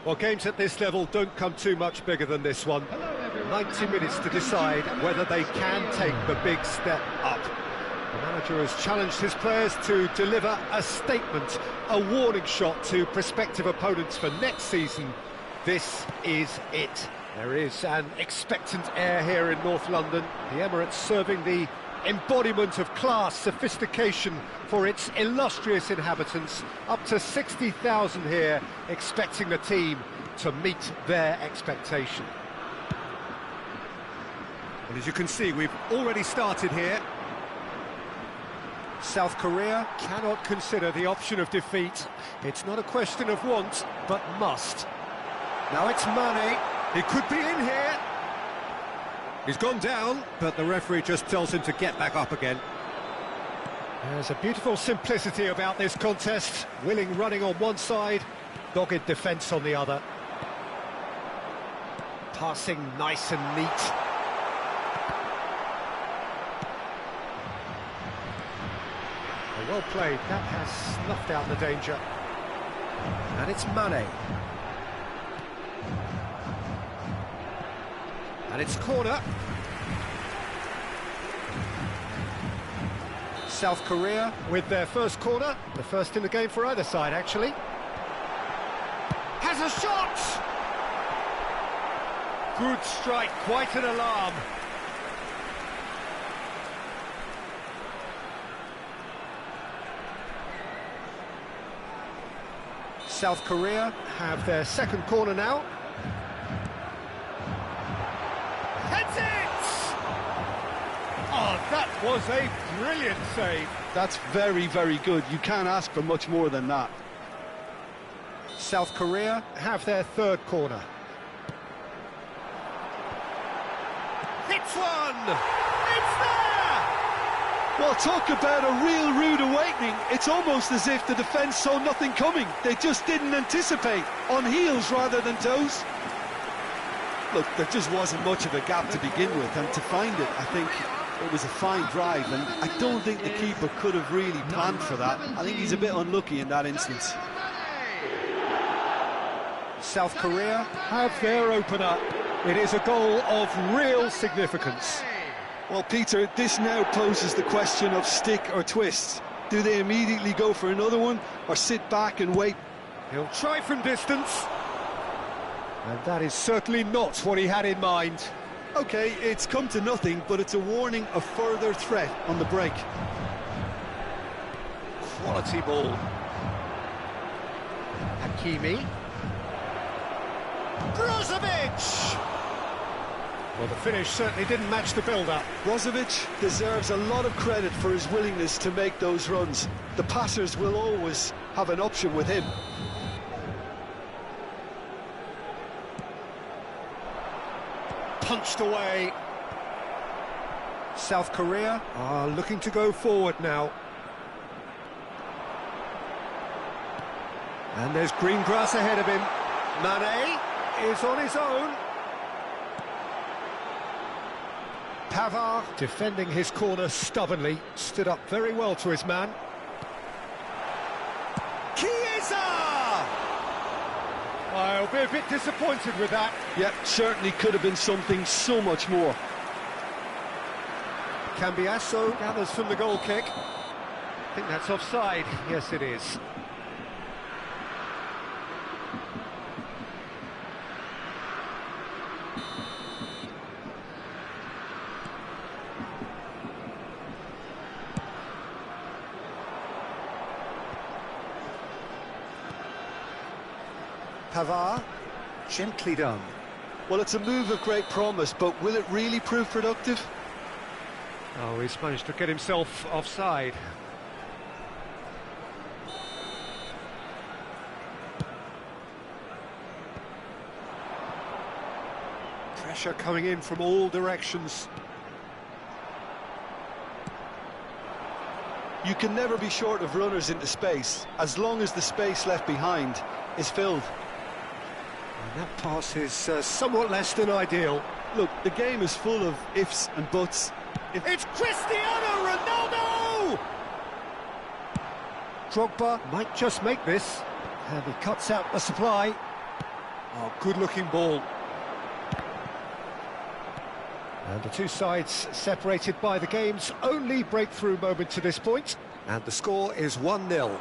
Well, games at this level don't come too much bigger than this one. 90 minutes to decide whether they can take the big step up. The manager has challenged his players to deliver a statement, a warning shot to prospective opponents for next season. This is it. There is an expectant air here in North London. The Emirates serving the embodiment of class, sophistication for its illustrious inhabitants. Up to 60,000 here, expecting the team to meet their expectation. Well, as you can see, we've already started here. South Korea cannot consider the option of defeat. It's not a question of want, but must. Now it's Mane. He could be in here. He's gone down, but the referee just tells him to get back up again. There's a beautiful simplicity about this contest. Willing running on one side, dogged defence on the other. Passing nice and neat. Well played, that has snuffed out the danger. And it's Mane. And it's corner. South Korea with their first corner. The first in the game for either side, actually. Has a shot! Good strike, quite an alarm. South Korea have their second corner now. Heads it! Oh, that was a brilliant save. That's very, very good. You can't ask for much more than that. South Korea have their third corner. Hits one! It's there! Well, talk about a real rude awakening. It's almost as if the defence saw nothing coming. They just didn't anticipate. On heels rather than toes. Look, there just wasn't much of a gap to begin with, and to find it, I think it was a fine drive, and I don't think the keeper could have really planned for that. I think he's a bit unlucky in that instance. South Korea have their opener. It is a goal of real significance. Well, Peter, this now poses the question of stick or twist. Do they immediately go for another one, or sit back and wait? He'll try from distance. And that is certainly not what he had in mind. OK, it's come to nothing, but it's a warning of further threat on the break. Quality ball. Hakimi. Brozovic! Well, the finish certainly didn't match the build-up. Brozovic deserves a lot of credit for his willingness to make those runs. The passers will always have an option with him. Punched away. South Korea are looking to go forward now. And there's green grass ahead of him. Mane is on his own. Pavard, defending his corner stubbornly, stood up very well to his man. Chiesa! I'll be a bit disappointed with that. Yep, certainly could have been something so much more. Cambiasso gathers from the goal kick. I think that's offside. Yes, it is. Pavard, gently done. Well, it's a move of great promise, but will it really prove productive? Oh, he's managed to get himself offside. Pressure coming in from all directions. You can never be short of runners into space, as long as the space left behind is filled. And that pass is somewhat less than ideal. Look, the game is full of ifs and buts. It's Cristiano Ronaldo! Drogba might just make this, and he cuts out the supply. Oh, good-looking ball. And the two sides separated by the game's only breakthrough moment to this point. And the score is 1-0.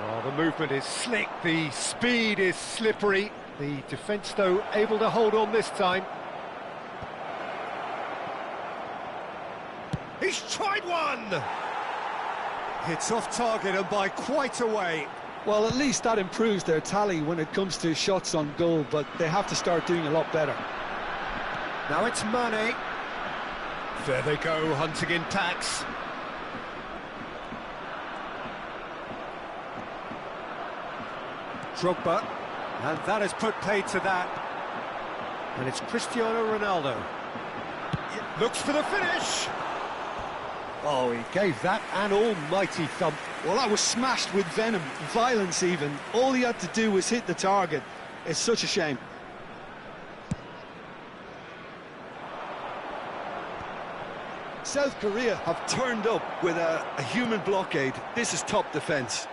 Oh, the movement is slick, the speed is slippery. The defence, though, able to hold on this time. He's tried one! It's off target and by quite a way. Well, at least that improves their tally when it comes to shots on goal, but they have to start doing a lot better. Now it's Mane. There they go, hunting in packs. Drogba, and that has put paid to that. And it's Cristiano Ronaldo. Looks for the finish. Oh, he gave that an almighty thump. Well, that was smashed with venom, violence even. All he had to do was hit the target. It's such a shame. South Korea have turned up with a human blockade. This is top defence.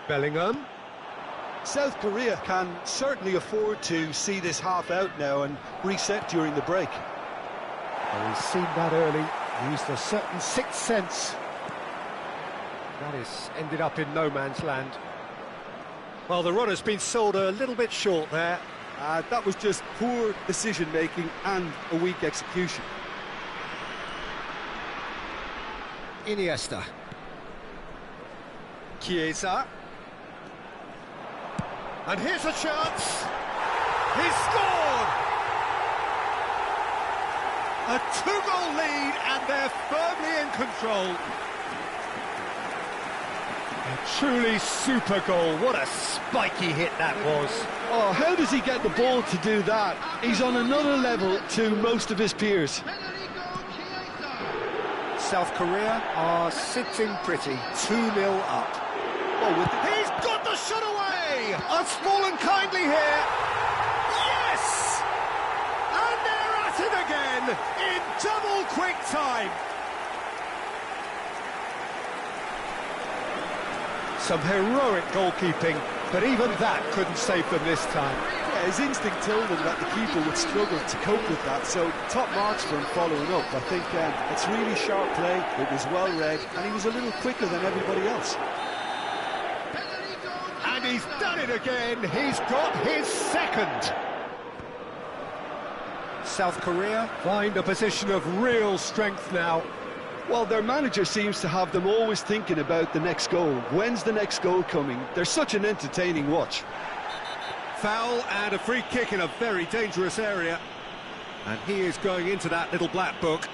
Bellingham. South Korea can certainly afford to see this half out now and reset during the break. Oh, he's seen that early. Used a certain sixth sense. That is ended up in no man's land. Well, the run has been sold a little bit short there. That was just poor decision-making and a weak execution. Iniesta. Chiesa. And here's a chance. He's scored! A two-goal lead, and they're firmly in control. A truly super goal. What a spiky hit that was. Oh, how does he get the ball to do that? He's on another level to most of his peers. South Korea are sitting pretty, 2-0 up. Oh, he's got the shot away! Has fallen kindly here. Yes! And they're at it again in double quick time. Some heroic goalkeeping, but even that couldn't save them this time. Yeah, his instinct told him that the keeper would struggle to cope with that, so top marks for him following up. I think it's really sharp play, it was well read, and he was a little quicker than everybody else. And he's done it again, he's got his second. South Korea find a position of real strength now. Well, their manager seems to have them always thinking about the next goal. When's the next goal coming? They're such an entertaining watch. Foul and a free kick in a very dangerous area. And he is going into that little black book.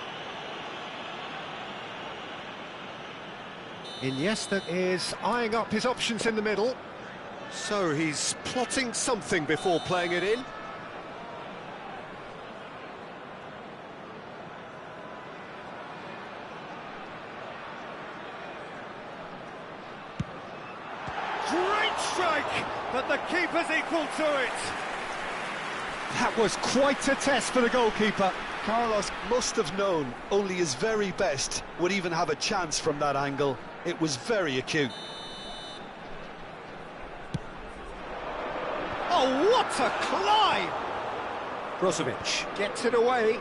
Iniesta is eyeing up his options in the middle. So he's plotting something before playing it in. Great strike, but the keeper's equal to it. That was quite a test for the goalkeeper. Carlos must have known only his very best would even have a chance from that angle. It was very acute. Oh, what a climb! Brozovic gets it away.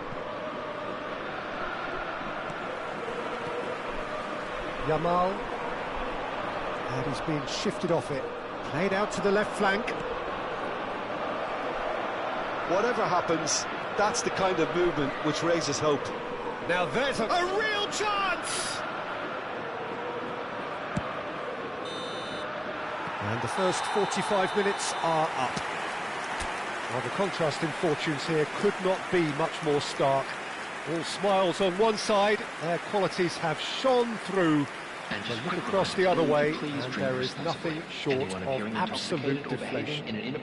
Yamal. And he's being shifted off it. Played out to the left flank. Whatever happens, that's the kind of movement which raises hope. Now there's a real chance! And the first 45 minutes are up. Well, the contrast in fortunes here could not be much more stark. All smiles on one side, their qualities have shone through. And look across the other way, and there is nothing short of absolute deflation.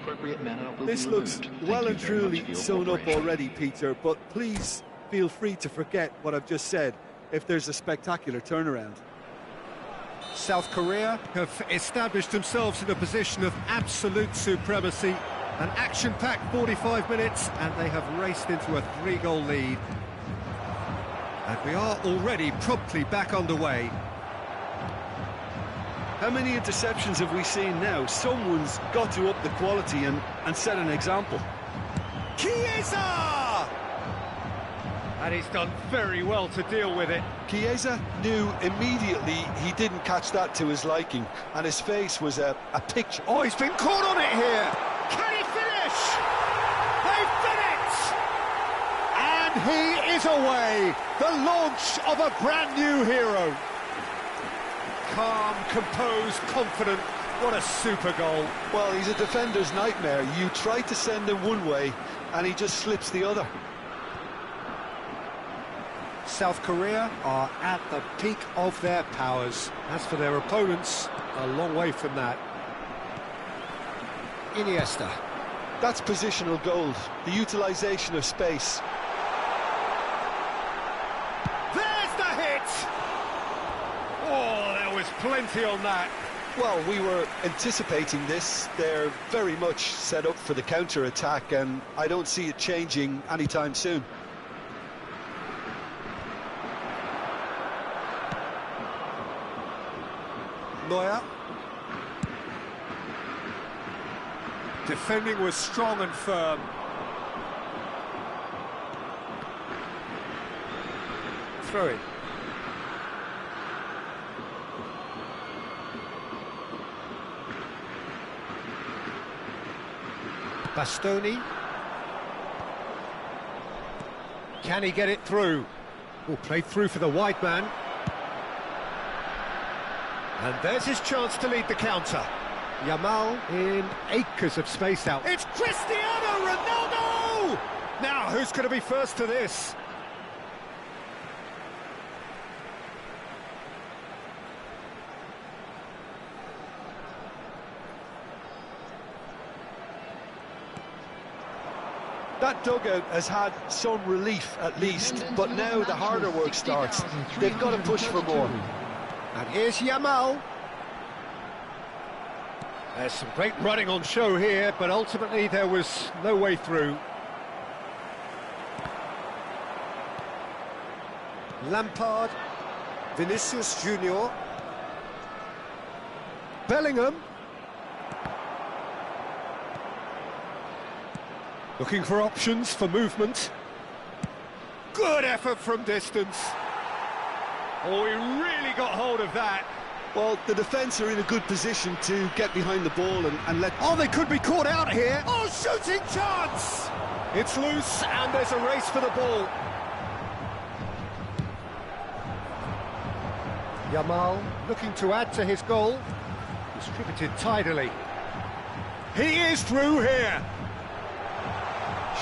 This looks well and truly sewn up already, Peter, but please feel free to forget what I've just said if there's a spectacular turnaround. South Korea have established themselves in a position of absolute supremacy. An action-packed 45 minutes, and they have raced into a 3-goal lead. And we are already promptly back underway. How many interceptions have we seen now? Someone's got to up the quality and set an example. Chiesa! And he's done very well to deal with it. Chiesa knew immediately he didn't catch that to his liking, and his face was a picture. Oh, he's been caught on it here. Can he finish? They've done it! And he is away. The launch of a brand new hero. Calm, composed, confident. What a super goal. Well, he's a defender's nightmare. You try to send him one way, and he just slips the other. South Korea are at the peak of their powers. As for their opponents, a long way from that. Iniesta. That's positional gold, the utilisation of space. There's the hit! Oh, there was plenty on that. Well, we were anticipating this. They're very much set up for the counter-attack, and I don't see it changing anytime soon. Neuer. Defending was strong and firm. Throw it. Bastoni. Can he get it through? Oh, played through for the wide man. And there's his chance to lead the counter. Yamal in acres of space out. It's Cristiano Ronaldo! Now, who's going to be first to this? That dugout has had some relief at least, but now the harder work starts. They've got to push for more. And here's Yamal. There's some great running on show here, but ultimately there was no way through. Lampard. Vinicius Junior. Bellingham. Looking for options for movement. Good effort from distance. Oh, he really got hold of that. Well, the defence are in a good position to get behind the ball and let... Oh, they could be caught out here. Oh, shooting chance! It's loose, and there's a race for the ball. Yamal looking to add to his goal. Distributed tidily. He is through here.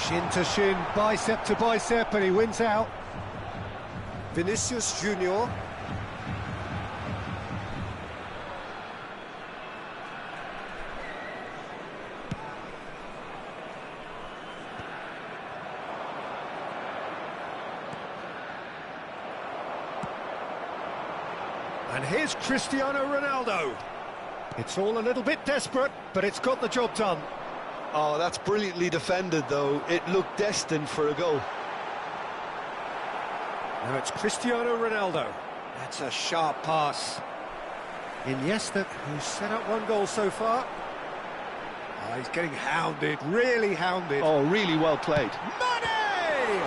Shin to shin, bicep to bicep, and he wins out. Vinicius Junior. And here's Cristiano Ronaldo. It's all a little bit desperate, but it's got the job done. Oh, that's brilliantly defended, though. It looked destined for a goal. Now it's Cristiano Ronaldo. That's a sharp pass. Iniesta, who's set up one goal so far. Oh, he's getting hounded, really hounded. Oh, really well played. Mane!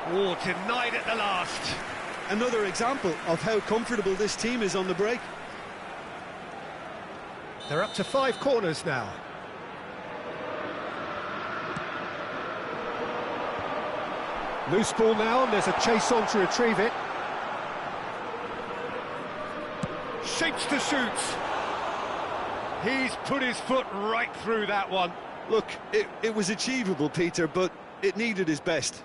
Oh, denied at the last. Another example of how comfortable this team is on the break. They're up to 5 corners now. Loose ball now, and there's a chase on to retrieve it. Shapes to shoot. He's put his foot right through that one. Look, it was achievable, Peter, but it needed his best.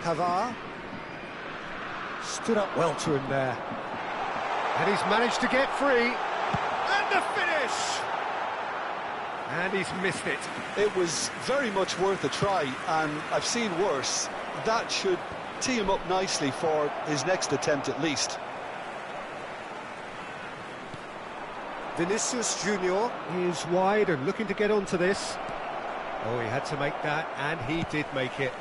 Pavard stood up well to him there. And he's managed to get free. And the finish! And he's missed it. It was very much worth a try, and I've seen worse. That should tee him up nicely for his next attempt at least. Vinicius Junior is wide and looking to get onto this. Oh, he had to make that, and he did make it.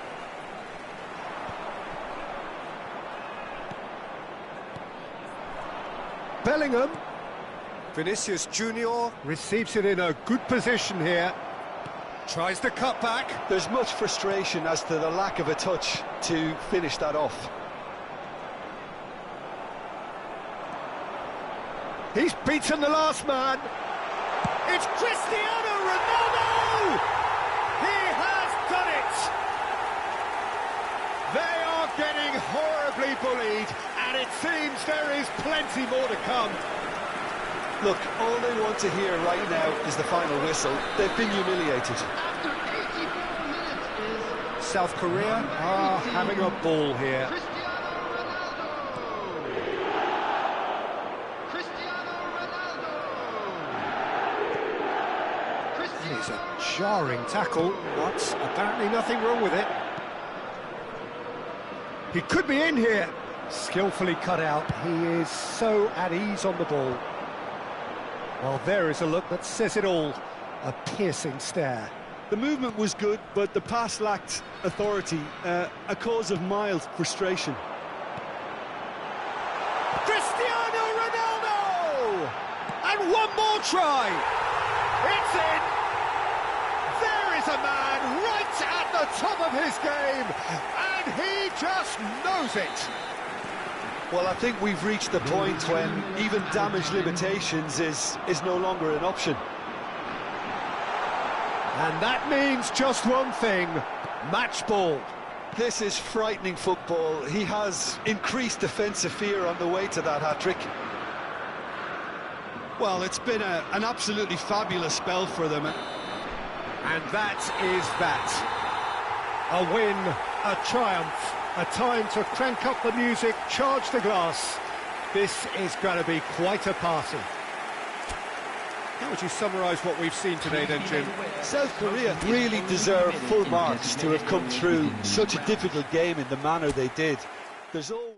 Bellingham. Vinicius Junior receives it in a good position here. Tries to cut back. There's much frustration as to the lack of a touch to finish that off. He's beaten the last man. It's Cristiano Ronaldo! He has done it! They are getting horribly bullied, and it seems there is plenty more to come. Look, all they want to hear right now is the final whistle. They've been humiliated. After 84 minutes is South Korea are having a ball here. Cristiano Ronaldo. It's a jarring tackle, but apparently nothing wrong with it. He could be in here. Skillfully cut out. He is so at ease on the ball. Well, there is a look that says it all. A piercing stare. The movement was good, but the pass lacked authority, a cause of mild frustration. Cristiano Ronaldo! And one more try! It's in! There is a man right at the top of his game, and he just knows it! Well, I think we've reached the point when even damage limitations is no longer an option. And that means just one thing, match ball. This is frightening football. He has increased defensive fear on the way to that hat-trick. Well, it's been an absolutely fabulous spell for them. And that is that. A win, a triumph, a time to crank up the music, charge the glass. This is going to be quite a party. How would you summarise what we've seen today then, Jim? South Korea really deserve full marks to have come through such a difficult game in the manner they did. There's all...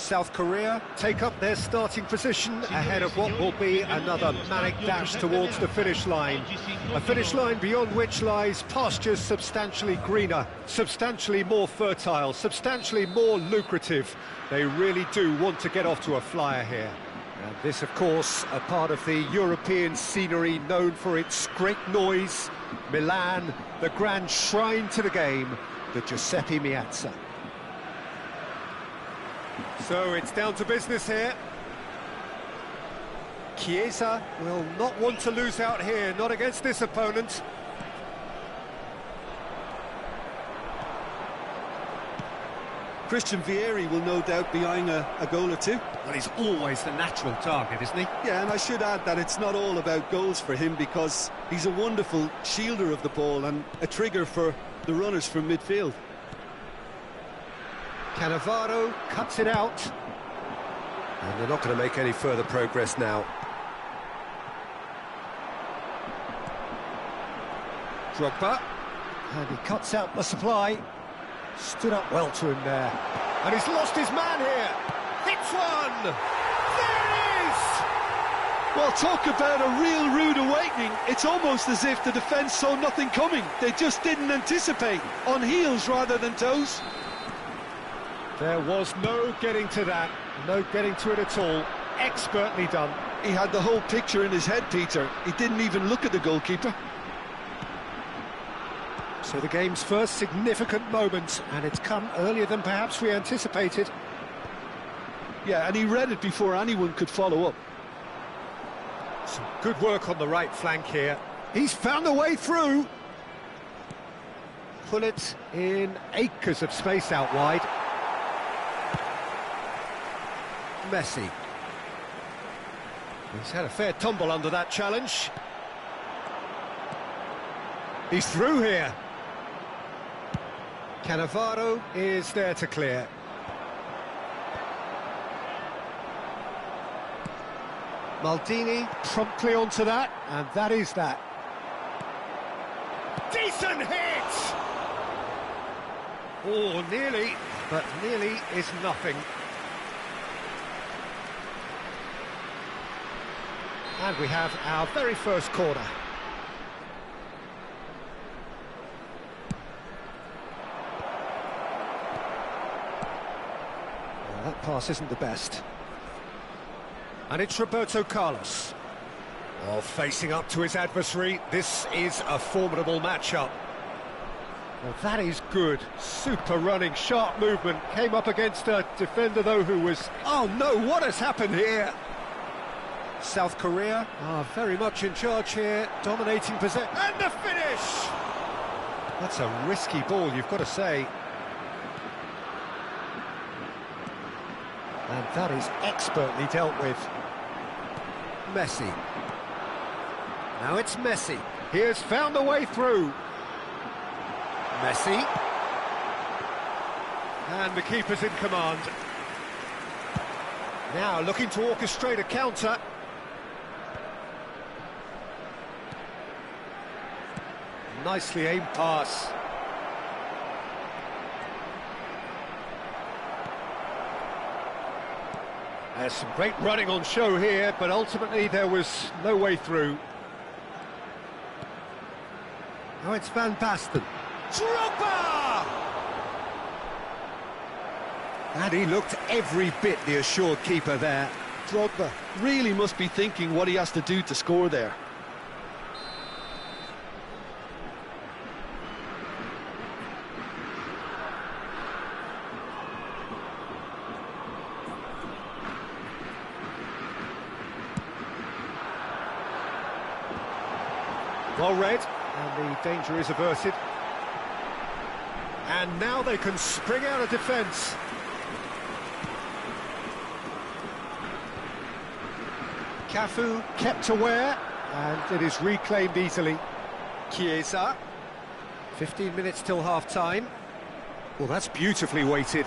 South Korea take up their starting position ahead of what will be another manic dash towards the finish line. A finish line beyond which lies pastures substantially greener, substantially more fertile, substantially more lucrative. They really do want to get off to a flyer here. And this, of course, a part of the European scenery known for its great noise. Milan, the grand shrine to the game, the Giuseppe Meazza. So it's down to business here. Chiesa will not want to lose out here, not against this opponent. Christian Vieri will no doubt be eyeing a goal or two. Well, he's always the natural target, isn't he? Yeah, and I should add that it's not all about goals for him, because he's a wonderful shielder of the ball and a trigger for the runners from midfield. Cannavaro cuts it out. And they're not going to make any further progress now. Drogba. And he cuts out the supply. Stood up well to him there. And he's lost his man here. Hits one! There it is! Well, talk about a real rude awakening. It's almost as if the defence saw nothing coming. They just didn't anticipate. On heels rather than toes. There was no getting to that. No getting to it at all. Expertly done. He had the whole picture in his head, Peter. He didn't even look at the goalkeeper. So the game's first significant moment, and it's come earlier than perhaps we anticipated. Yeah, and he read it before anyone could follow up. Some good work on the right flank here. He's found a way through. Pull it in acres of space out wide. Messi. He's had a fair tumble under that challenge. He's through here. Cannavaro is there to clear. Maldini promptly onto that, and that is that. Decent hit! Oh, nearly, but nearly is nothing. And we have our very first corner. Well, that pass isn't the best. And it's Roberto Carlos. Oh, facing up to his adversary, this is a formidable matchup. Well, that is good. Super running, sharp movement. Came up against a defender, though, who was... Oh, no, what has happened here? South Korea are very much in charge here, dominating possession. And the finish! That's a risky ball, you've got to say. And that is expertly dealt with. Messi. Now it's Messi. He has found a way through. Messi. And the keeper's in command. Now looking to orchestrate a counter. Nicely aimed pass. There's some great running on show here, but ultimately there was no way through. Oh, it's Van Basten. Drogba! And he looked every bit the assured keeper there. Drogba really must be thinking what he has to do to score there. Well read, and the danger is averted. And now they can spring out of defence. Cafu kept aware, and it is reclaimed easily. Chiesa. 15 minutes till half-time. Well, that's beautifully weighted.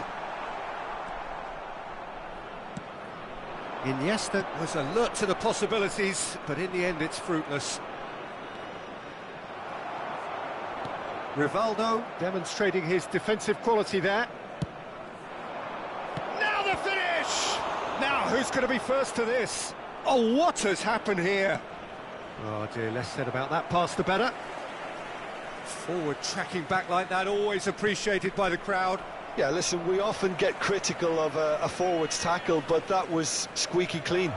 Iniesta was alert to the possibilities, but in the end it's fruitless. Rivaldo demonstrating his defensive quality there. Now the finish! Oh, who's going to be first to this? Oh, what has happened here? Oh dear, less said about that pass the better. Forward tracking back like that, always appreciated by the crowd. Yeah, listen, we often get critical of a forward's tackle, but that was squeaky clean.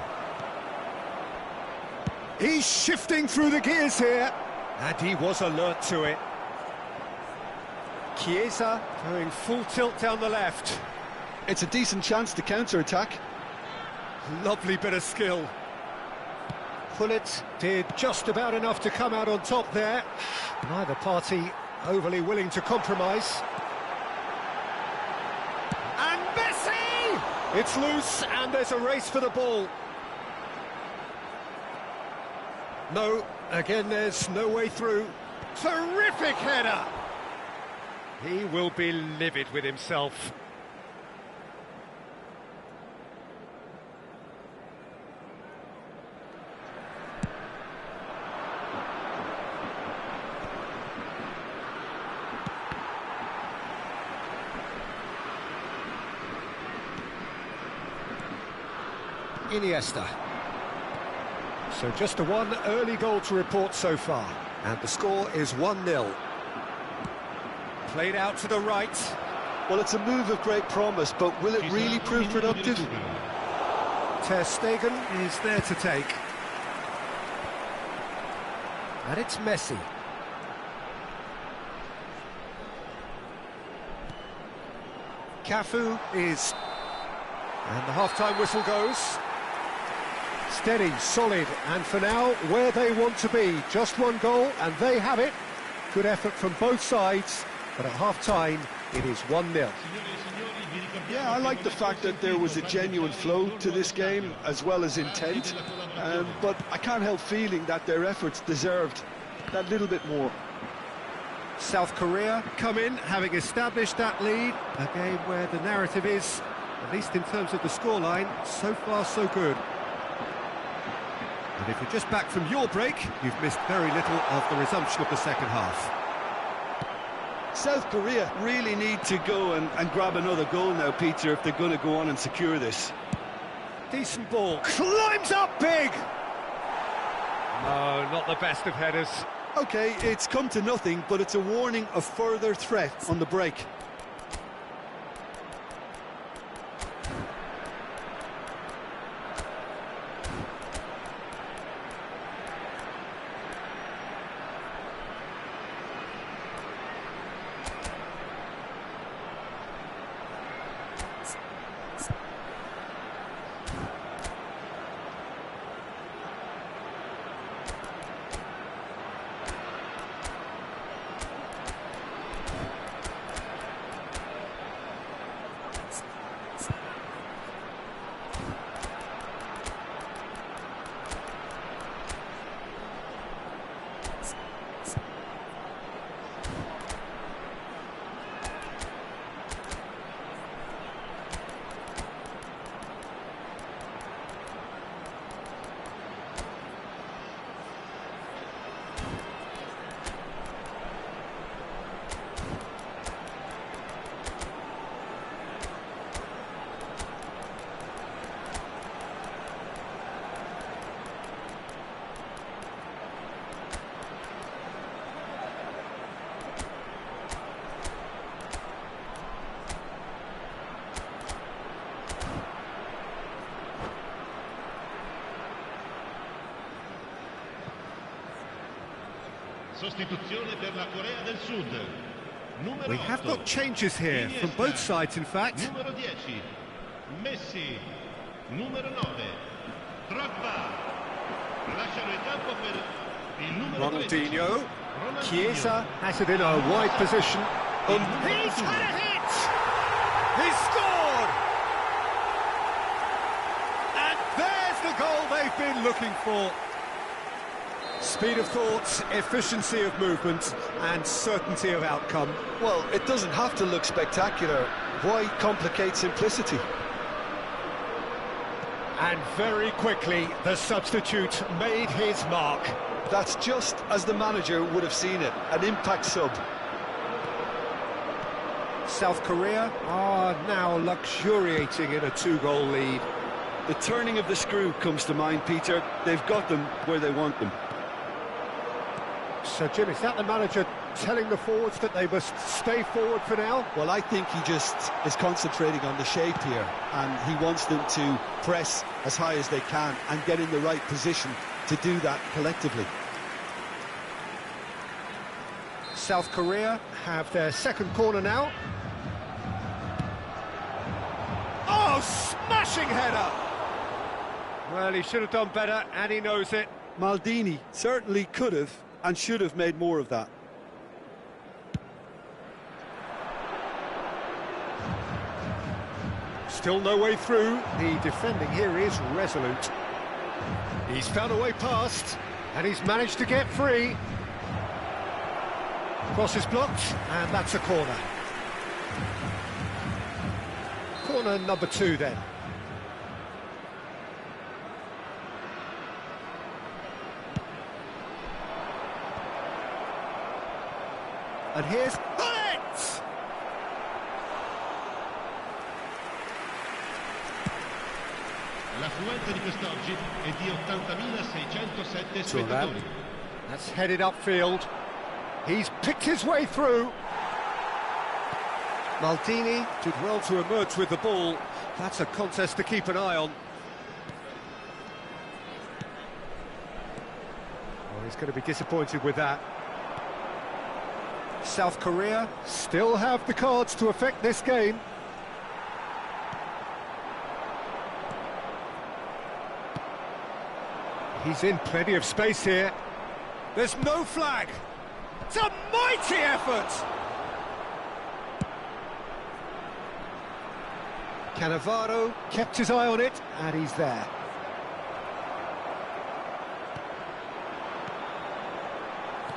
He's shifting through the gears here, and he was alert to it. Chiesa going full tilt down the left. It's a decent chance to counter-attack. Lovely bit of skill. Pullet did just about enough to come out on top there. Neither party overly willing to compromise. And Messi! It's loose, and there's a race for the ball. No, again, there's no way through. Terrific header! He will be livid with himself. Iniesta. So just a one early goal to report so far, and the score is 1-0. Played out to the right. Well, it's a move of great promise, but will it really prove productive? Ter Stegen is there to take. And it's Messi. Cafu is... And the half-time whistle goes. Steady, solid, and for now, where they want to be. Just one goal, and they have it. Good effort from both sides, but at half-time, it is 1-0. Yeah, I like the fact that there was a genuine flow to this game, as well as intent, but I can't help feeling that their efforts deserved that little bit more. South Korea come in, having established that lead. A game where the narrative is, at least in terms of the scoreline, so far so good. And if you're just back from your break, you've missed very little of the resumption of the second half. South Korea really need to go and grab another goal now, Peter, if they're going to go on and secure this. Decent ball. Climbs up big! No, not the best of headers. OK, it's come to nothing, but it's a warning of further threat on the break. Sostituzione per la Corea del Sud. We have got changes here from both sides, in fact. Numero 10, Messi. Numero 9, Drogba. Lasciano il campo per il numero 13. Ronaldinho. Chiesa has it in a wide position. He's had a hit! He's scored! And there's the goal they've been looking for. Speed of thought, efficiency of movement, and certainty of outcome. Well, it doesn't have to look spectacular. Why complicate simplicity? And very quickly, the substitute made his mark. That's just as the manager would have seen it, an impact sub. South Korea are now luxuriating in a two-goal lead. The turning of the screw comes to mind, Peter. They've got them where they want them. So, Jim, is that the manager telling the forwards that they must stay forward for now? Well, I think he just is concentrating on the shape here, and he wants them to press as high as they can and get in the right position to do that collectively. South Korea have their second corner now. Oh, smashing header! Well, he should have done better, and he knows it. Maldini certainly could have and should have made more of that. Still no way through. The defending here is resolute. He's found a way past, and he's managed to get free. Cross is blocked, and that's a corner. Corner number 2 then. And here's it! L'affluenza di quest'oggi è di 80.607 spettatori. That's headed upfield. He's picked his way through. Maldini did well to emerge with the ball. That's a contest to keep an eye on. Well, he's going to be disappointed with that. South Korea still have the cards to affect this game. He's in plenty of space here. There's no flag. It's a mighty effort! Cannavaro kept his eye on it, and he's there.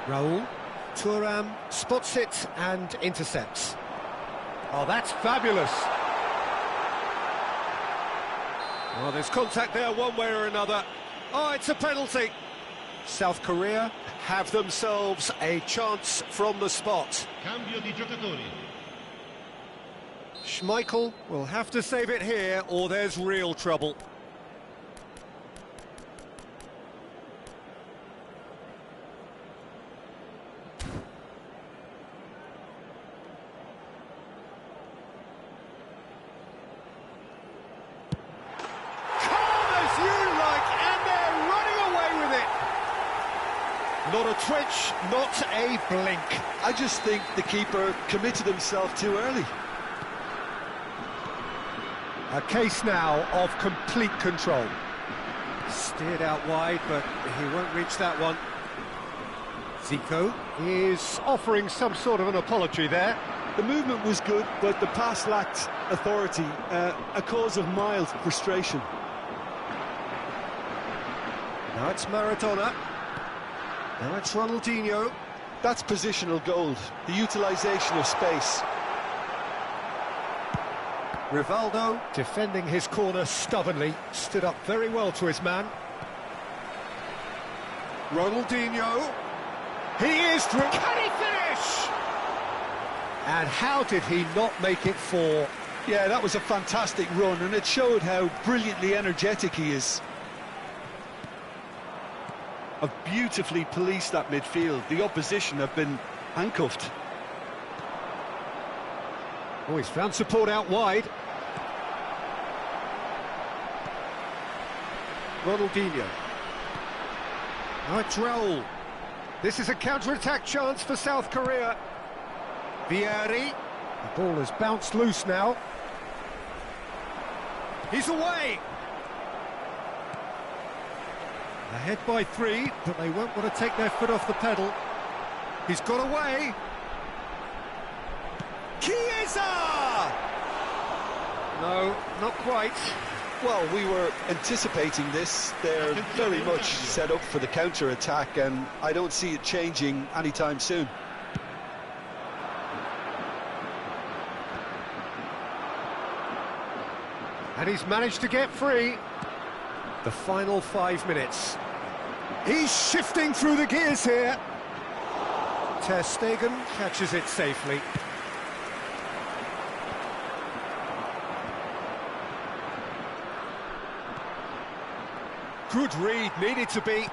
Raul, Thuram spots it and intercepts. Oh, that's fabulous! Well, there's contact there one way or another. Oh, it's a penalty. South Korea have themselves a chance from the spot. Cambio di giocatori. Schmeichel will have to save it here, or there's real trouble. Not a twitch, not a blink. I just think the keeper committed himself too early. A case now of complete control. Steered out wide, but he won't reach that one. Zico is offering some sort of an apology there. The movement was good, but the pass lacked authority, a cause of mild frustration. Now it's Maradona. Now it's Ronaldinho. That's positional gold, the utilisation of space. Rivaldo defending his corner stubbornly, stood up very well to his man. Ronaldinho. He is through. Can he finish? And how did he not make it 4? Yeah, that was a fantastic run, and it showed how brilliantly energetic he is. Have beautifully policed that midfield. The opposition have been handcuffed. Oh, he's found support out wide. Ronaldinho. Now it's Raul. This is a counter-attack chance for South Korea. Vieri. The ball has bounced loose now. He's away. Ahead by 3, but they won't want to take their foot off the pedal. He's got away. Chiesa! No, not quite. Well, we were anticipating this. They're very much set up for the counter-attack, and I don't see it changing anytime soon. And he's managed to get free. The final 5 minutes. He's shifting through the gears here. Ter Stegen catches it safely. Good read, needed to be.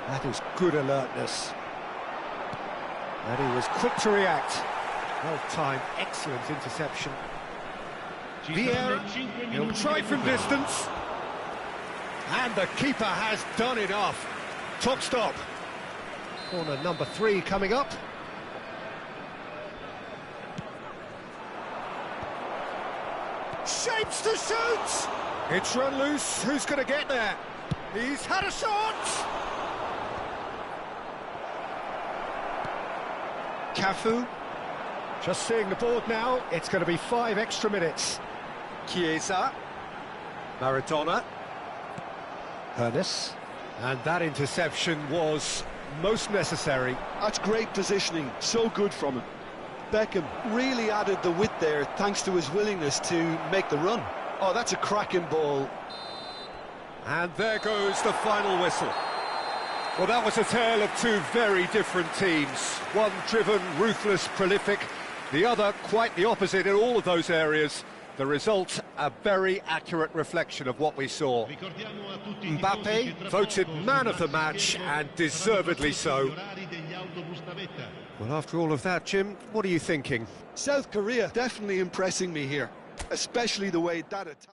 That is good alertness. And he was quick to react. Well timed, excellent interception. Vieira, he'll try from distance. And the keeper has done enough. Top stop. Corner number 3 coming up. Shapes to shoot! It's run loose, who's going to get there? He's had a shot! Cafu. Just seeing the board now, it's going to be 5 extra minutes. Chiesa. Maradona. Hernes. And that interception was most necessary. That's great positioning, so good from him. Beckham really added the width there thanks to his willingness to make the run. Oh, that's a cracking ball. And there goes the final whistle. Well, that was a tale of 2 very different teams. One driven, ruthless, prolific. The other quite the opposite in all of those areas. The result, a very accurate reflection of what we saw. Mbappe voted man of the match, and deservedly so. Well, after all of that, Jim, what are you thinking? South Korea definitely impressing me here, especially the way that attack.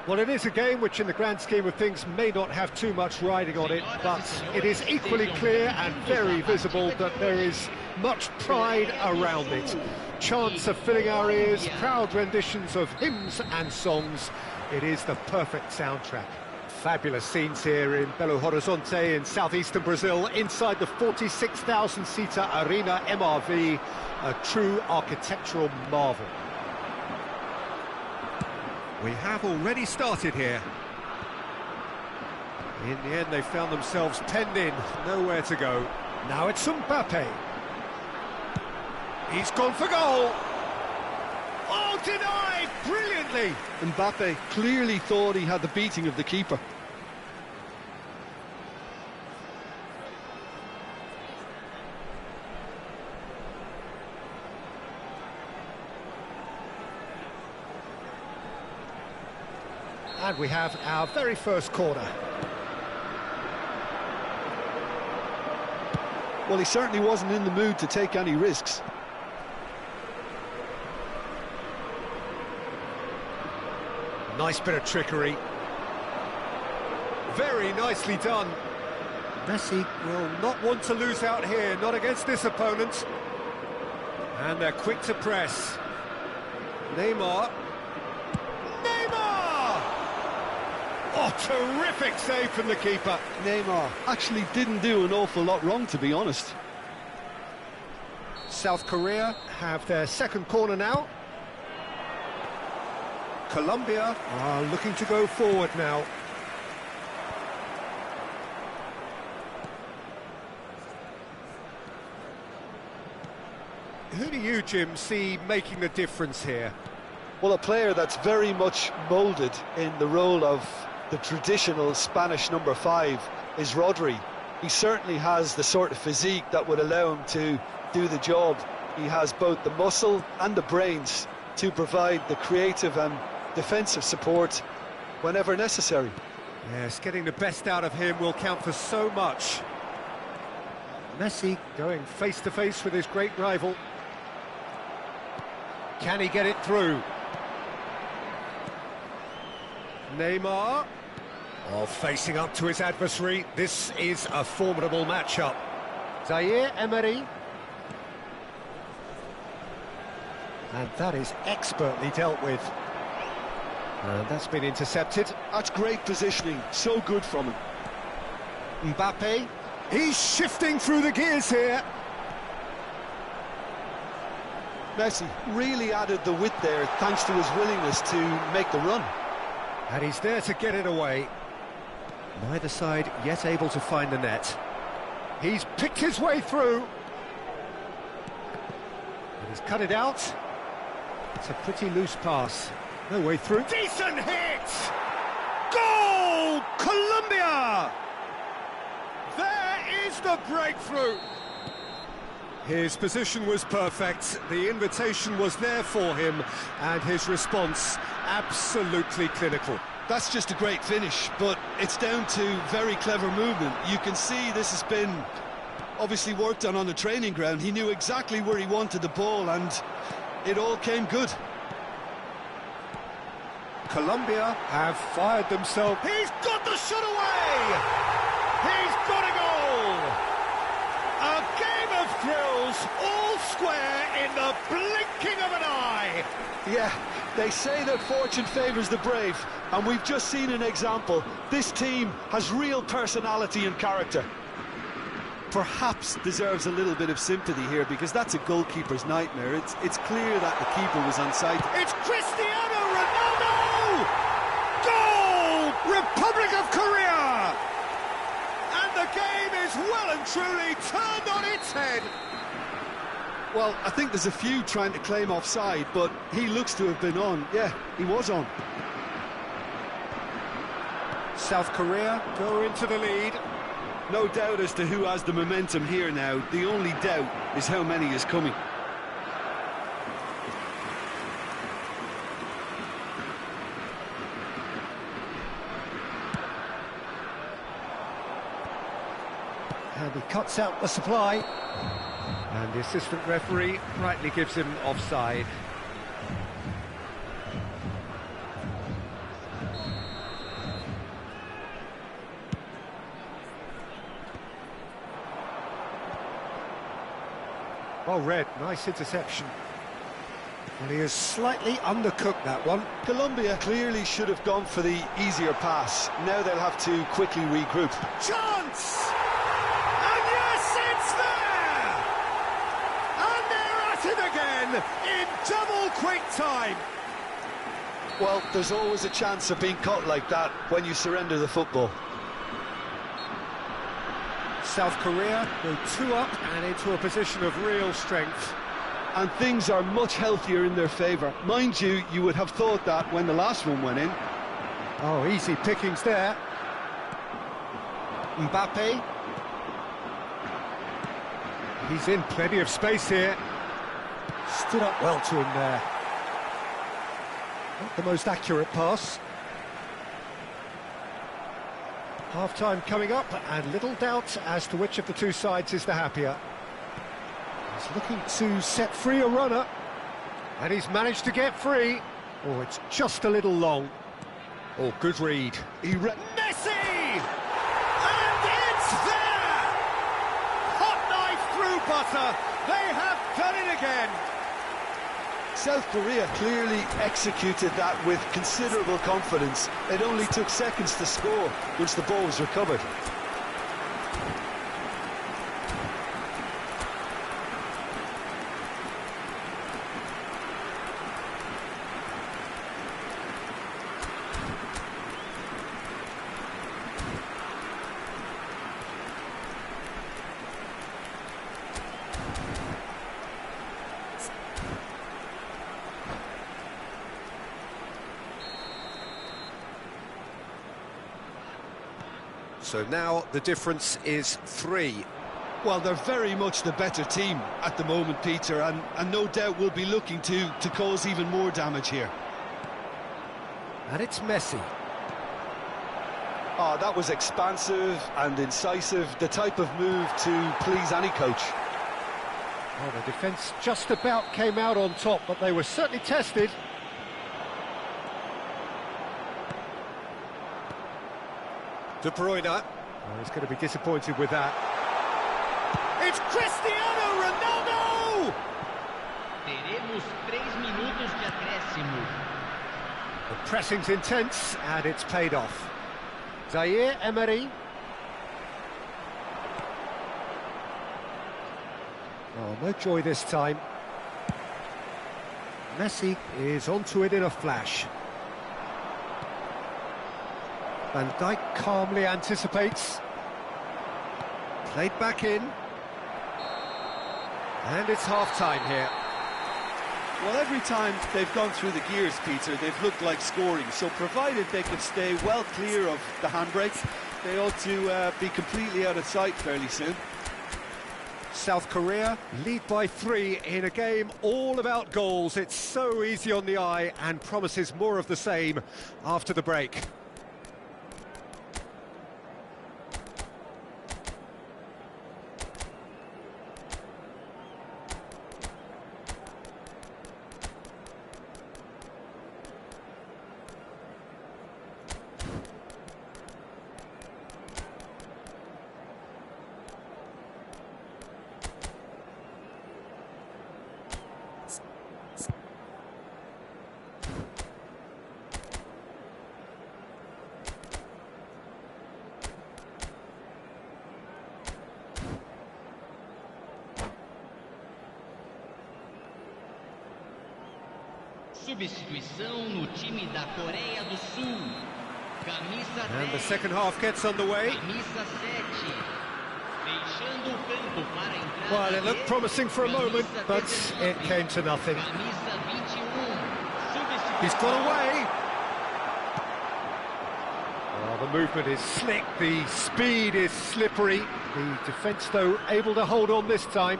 Well, it is a game which in the grand scheme of things may not have too much riding on it, but it is equally clear and very visible that there is much pride around it. Chants are filling our ears, proud renditions of hymns and songs. It is the perfect soundtrack. Fabulous scenes here in Belo Horizonte in southeastern Brazil, inside the 46,000-seater Arena MRV, a true architectural marvel. We have already started here. In the end, they found themselves penned in, nowhere to go. Now it's Mbappe. He's gone for goal. Oh, denied brilliantly. Mbappe clearly thought he had the beating of the keeper. And we have our very first corner. Well, he certainly wasn't in the mood to take any risks. Nice bit of trickery. Very nicely done. Messi will not want to lose out here, not against this opponent. And they're quick to press. Neymar. Oh, terrific save from the keeper. Neymar actually didn't do an awful lot wrong, to be honest. South Korea have their second corner now. Colombia are looking to go forward now. Who do you, Jim, see making the difference here? Well, a player that's very much moulded in the role of the traditional Spanish number 5 is Rodri. He certainly has the sort of physique that would allow him to do the job. He has both the muscle and the brains to provide the creative and defensive support whenever necessary. Yes, getting the best out of him will count for so much. Messi going face-to-face with his great rival. Can he get it through? Neymar. Oh, facing up to his adversary. This is a formidable matchup. Zaire Emery. And that is expertly dealt with. And that's been intercepted. That's great positioning, so good from him. Mbappe. He's shifting through the gears here. Messi really added the width there thanks to his willingness to make the run. And he's there to get it away. Neither side yet able to find the net. He's picked his way through. And he's cut it out. It's a pretty loose pass. No way through. Decent hit! Goal! Colombia! There is the breakthrough. His position was perfect, the invitation was there for him, and his response absolutely clinical. That's just a great finish, but it's down to very clever movement. You can see this has been obviously worked on the training ground. He knew exactly where he wanted the ball, and it all came good. Colombia have fired themselves. He's got the shot away! He's got a goal! A game of thrills, all square in the blinking of an eye! Yeah, they say that fortune favours the brave, and we've just seen an example. This team has real personality and character. Perhaps deserves a little bit of sympathy here, because that's a goalkeeper's nightmare. It's clear that the keeper was onside. It's Cristiano Ronaldo! Goal! Republic of Korea! And the game is well and truly turned on its head. Well, I think there's a few trying to claim offside, but he looks to have been on. Yeah, he was on. South Korea go into the lead. No doubt as to who has the momentum here now. The only doubt is how many is coming. And he cuts out the supply. And the assistant referee rightly gives him offside. Well read, nice interception. And he has slightly undercooked that one. Colombia clearly should have gone for the easier pass. Now they'll have to quickly regroup. Chance! And yes, it's there! And they're at it again in double quick time. Well, there's always a chance of being caught like that when you surrender the football. South Korea go 2 up and into a position of real strength. And things are much healthier in their favour. Mind you, you would have thought that when the last one went in. Oh, easy pickings there. Mbappe. He's in plenty of space here. Stood up well to him there. Not the most accurate pass. Half-time coming up, and little doubt as to which of the two sides is the happier. He's looking to set free a runner, and he's managed to get free. Oh, it's just a little long. Oh, good read. Messi! And it's there! Hot knife through butter. They have done it again. South Korea clearly executed that with considerable confidence. It only took seconds to score once the ball was recovered. So now the difference is 3. Well, they're very much the better team at the moment, Peter, and no doubt will be looking to cause even more damage here. And it's Messi. Oh, that was expansive and incisive, the type of move to please any coach. Well, the defence just about came out on top, but they were certainly tested. De Bruyne. Oh, he's going to be disappointed with that. It's Cristiano Ronaldo! Teremos 3 minutos de acréscimo. The pressing's intense, and it's paid off. Zaire Emery. Oh, no joy this time. Messi is onto it in a flash. Van Dijk calmly anticipates. Played back in. And it's half-time here. Well, every time they've gone through the gears, Peter, they've looked like scoring. So provided they could stay well clear of the handbrake, they ought to be completely out of sight fairly soon. South Korea lead by 3 in a game all about goals. It's so easy on the eye and promises more of the same after the break. Substituição no time da Coreia do Sul. Camisa 10. And the second half gets underway. Camisa 7. Deixando o campo para entrar. Well, it looked promising for a moment, but it came to nothing. Camisa 21. He's got away. Oh, the movement is slick, the speed is slippery. The defence, though, able to hold on this time.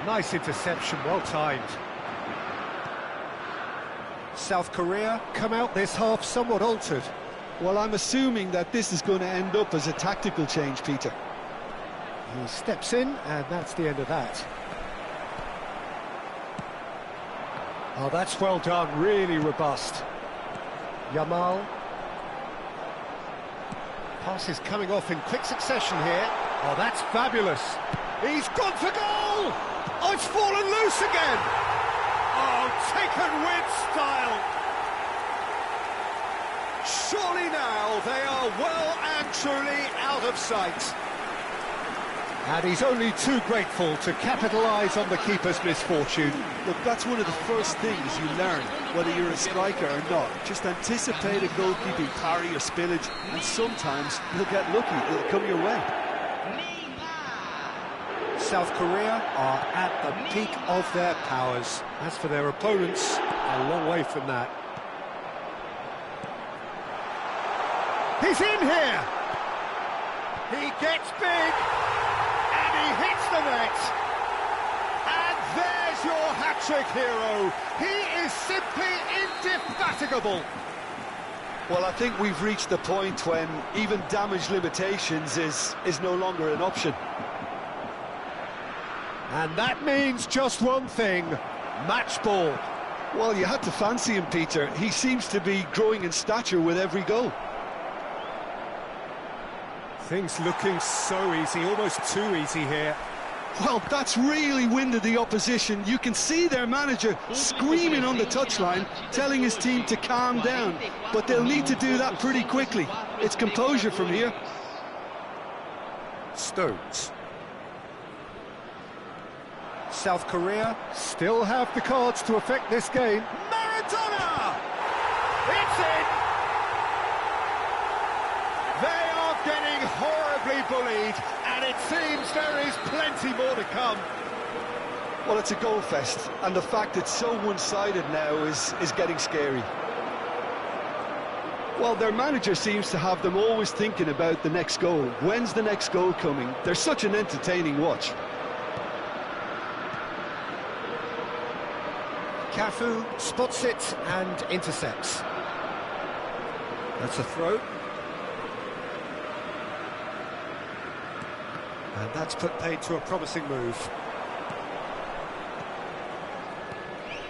Nice interception, well timed. South Korea come out this half somewhat altered. Well, I'm assuming that this is going to end up as a tactical change, Peter. He steps in, and that's the end of that. Oh, that's well done, really robust. Yamal. Pass is coming off in quick succession here. Oh, that's fabulous. He's gone for goal! Oh, it's fallen loose again! Oh, taken with style! Surely now they are well and truly out of sight. And he's only too grateful to capitalise on the keeper's misfortune. Look, that's one of the first things you learn, whether you're a striker or not. Just anticipate a goalkeeping parry or spillage, and sometimes you'll get lucky, it'll come your way. South Korea are at the peak of their powers. As for their opponents, a long way from that. He's in here! He gets big! He hits the net, and there's your hat-trick hero. He is simply indefatigable. Well, I think we've reached the point when even damage limitations is no longer an option. And that means just one thing, match ball. Well, you had to fancy him, Peter. He seems to be growing in stature with every goal. Things looking so easy, almost too easy here. Well, that's really winded the opposition. You can see their manager screaming on the touchline, telling his team to calm down. But they'll need to do that pretty quickly. It's composure from here. Stones. South Korea still have the cards to affect this game. Maradona! It's in! They are getting horribly bullied, and it seems there is plenty more to come. Well, it's a goal fest, and the fact it's so one-sided now is getting scary. Well, their manager seems to have them always thinking about the next goal. When's the next goal coming? They're such an entertaining watch. Cafu spots it and intercepts. That's a throw. And that's put paid to a promising move.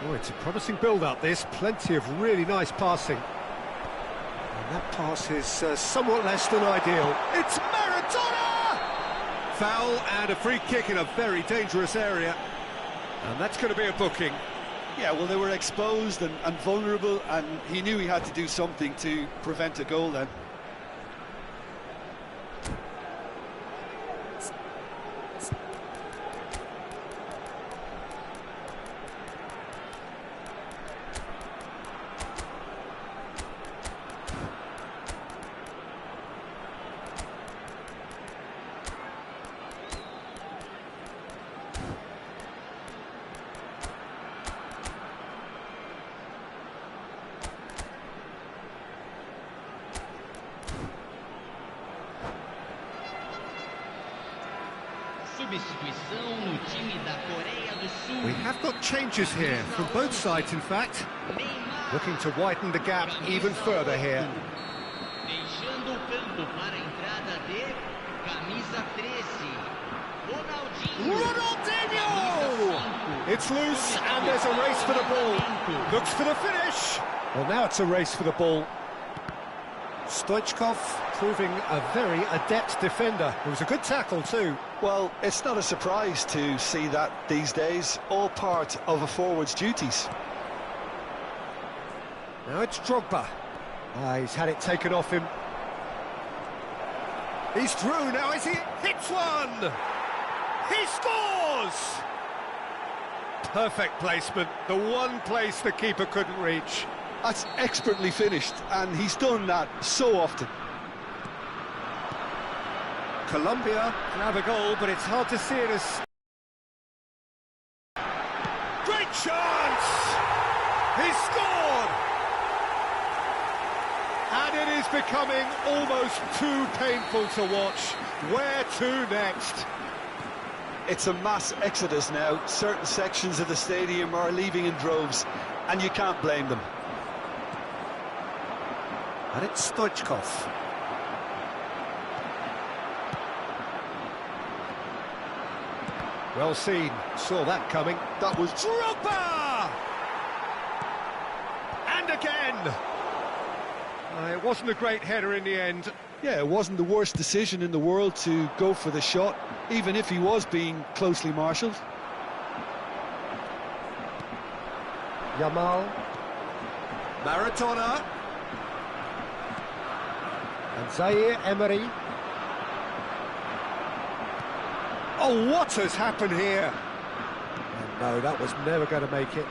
Oh, it's a promising build-up, this. Plenty of really nice passing. And that pass is somewhat less than ideal. It's Maradona! Foul and a free kick in a very dangerous area. And that's going to be a booking. Yeah, well, they were exposed and vulnerable, and he knew he had to do something to prevent a goal then. Substituição no time da Coreia do Sul. We have got changes here, from both sides in fact. Looking to widen the gap even further here. Deixando o campo para a entrada de camisa 13. Ronaldinho! It's loose and there's a race for the ball. Looks for the finish. Well, now it's a race for the ball. Stoichkov proving a very adept defender. It was a good tackle too. Well, it's not a surprise to see that these days, all part of a forward's duties. Now it's Drogba. He's had it taken off him. He's through now as he hits one! He scores! Perfect placement, the one place the keeper couldn't reach. That's expertly finished, and he's done that so often. Colombia grab a goal, but it's hard to see it as... Great chance! He scored! And it is becoming almost too painful to watch. Where to next? It's a mass exodus now. Certain sections of the stadium are leaving in droves, and you can't blame them. And it's Stoichkov. Well seen, saw that coming. That was Drogba! And again! It wasn't a great header in the end. Yeah, it wasn't the worst decision in the world to go for the shot. even if he was being closely marshalled. Yamal. Maradona. And Zaire Emery. Oh, what has happened here? And no, that was never going to make it.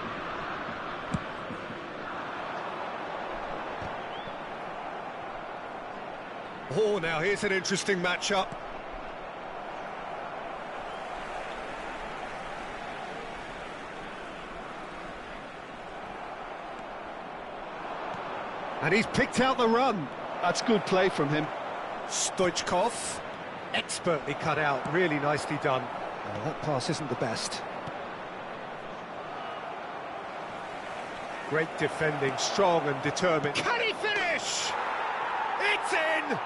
Oh, now here's an interesting matchup. And he's picked out the run. That's good play from him. Stoichkov, expertly cut out, really nicely done. Oh, that pass isn't the best. Great defending, strong and determined. Can he finish? It's in!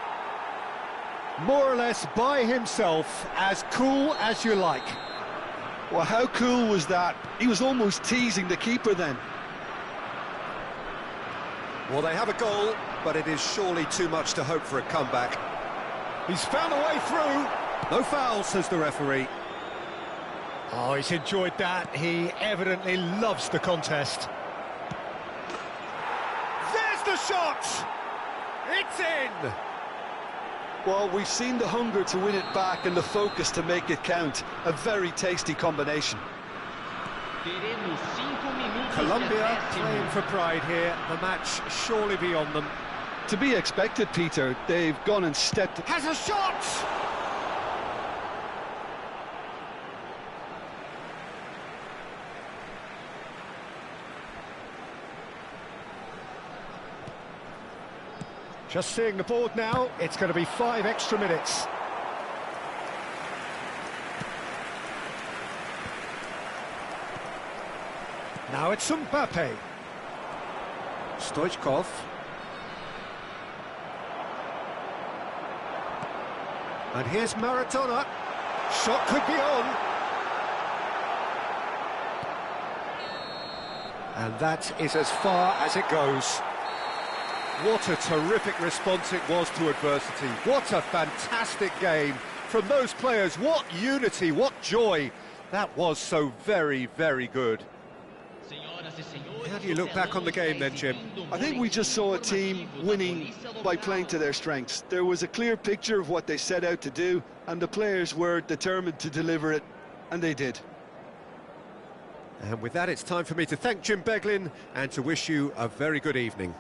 More or less by himself, as cool as you like. Well, how cool was that? He was almost teasing the keeper then. Well, they have a goal, but it is surely too much to hope for a comeback. He's found a way through. No foul, says the referee. Oh, he's enjoyed that. He evidently loves the contest. There's the shot! It's in! Well, we've seen the hunger to win it back and the focus to make it count. A very tasty combination. Teremos 5 minutos de Colombia acréscimo. playing for pride here. The match surely beyond them. To be expected, Peter. They've gone and stepped... Has a shot! Just seeing the board now, it's going to be 5 extra minutes. Now it's Mbappe. Stoichkov. And here's Maradona. Shot could be on. And that is as far as it goes. What a terrific response it was to adversity. What a fantastic game from those players. What unity, what joy. That was so very, very good. How do you look back on the game then, Jim? I think we just saw a team winning by playing to their strengths. There was a clear picture of what they set out to do, and the players were determined to deliver it, and they did. And with that, it's time for me to thank Jim Beglin and to wish you a very good evening.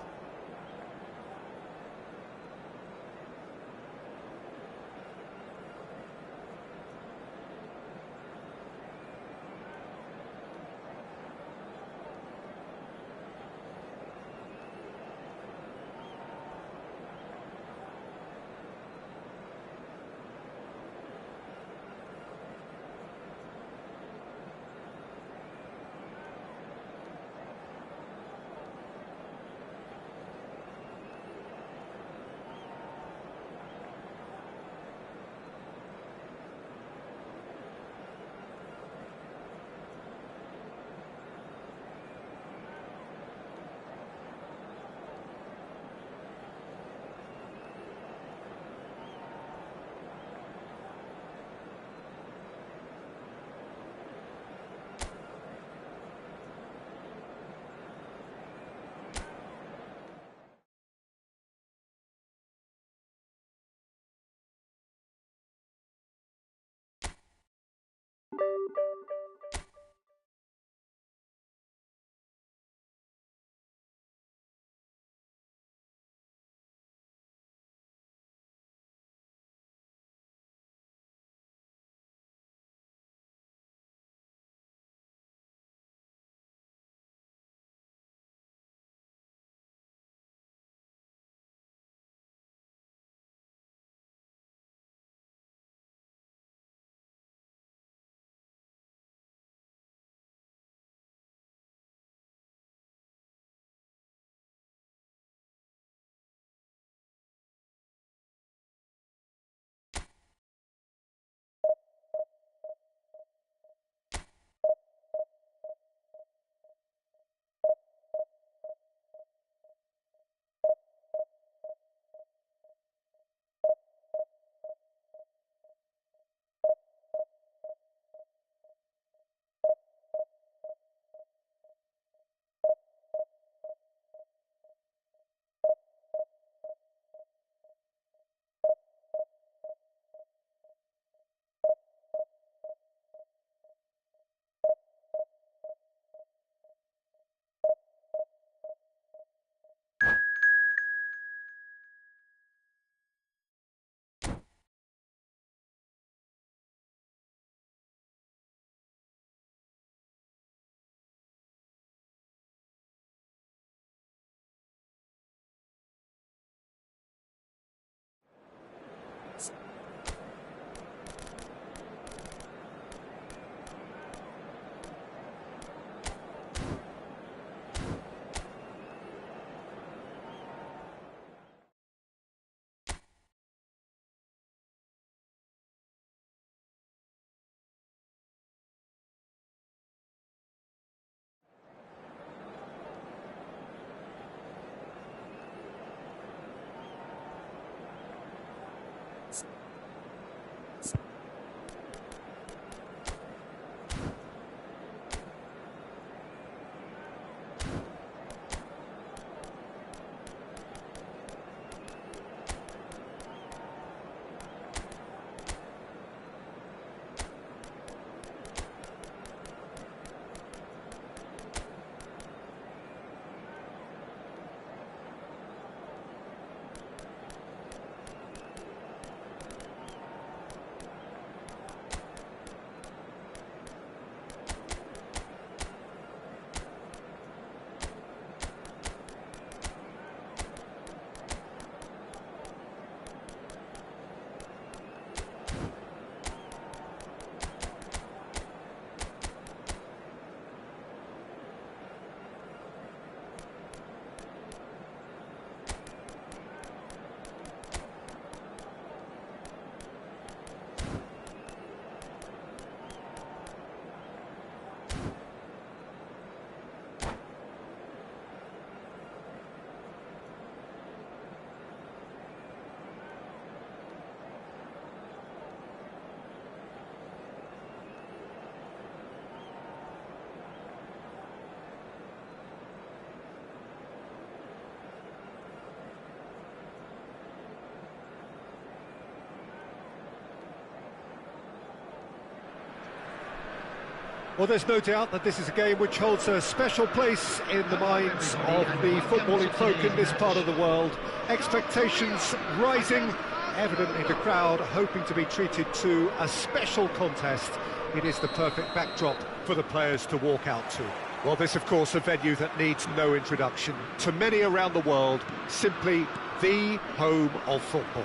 Well, there's no doubt that this is a game which holds a special place in the minds of the footballing folk in this part of the world. Expectations rising, evidently the crowd hoping to be treated to a special contest. It is the perfect backdrop for the players to walk out to. Well, this, of course, a venue that needs no introduction. To many around the world, simply the home of football.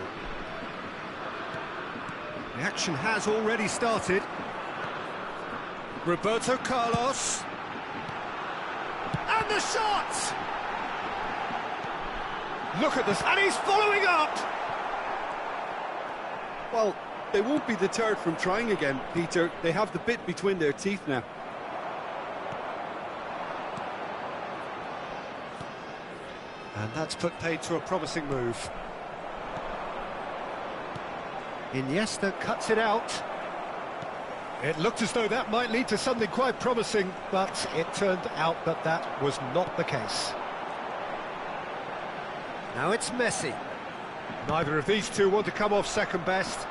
The action has already started. Roberto Carlos. And the shot! Look at this, and he's following up! Well, they won't be deterred from trying again, Peter. They have the bit between their teeth now. And that's put paid to a promising move. Iniesta cuts it out. It looked as though that might lead to something quite promising, but it turned out that that was not the case. Now it's Messi. Neither of these two want to come off second best.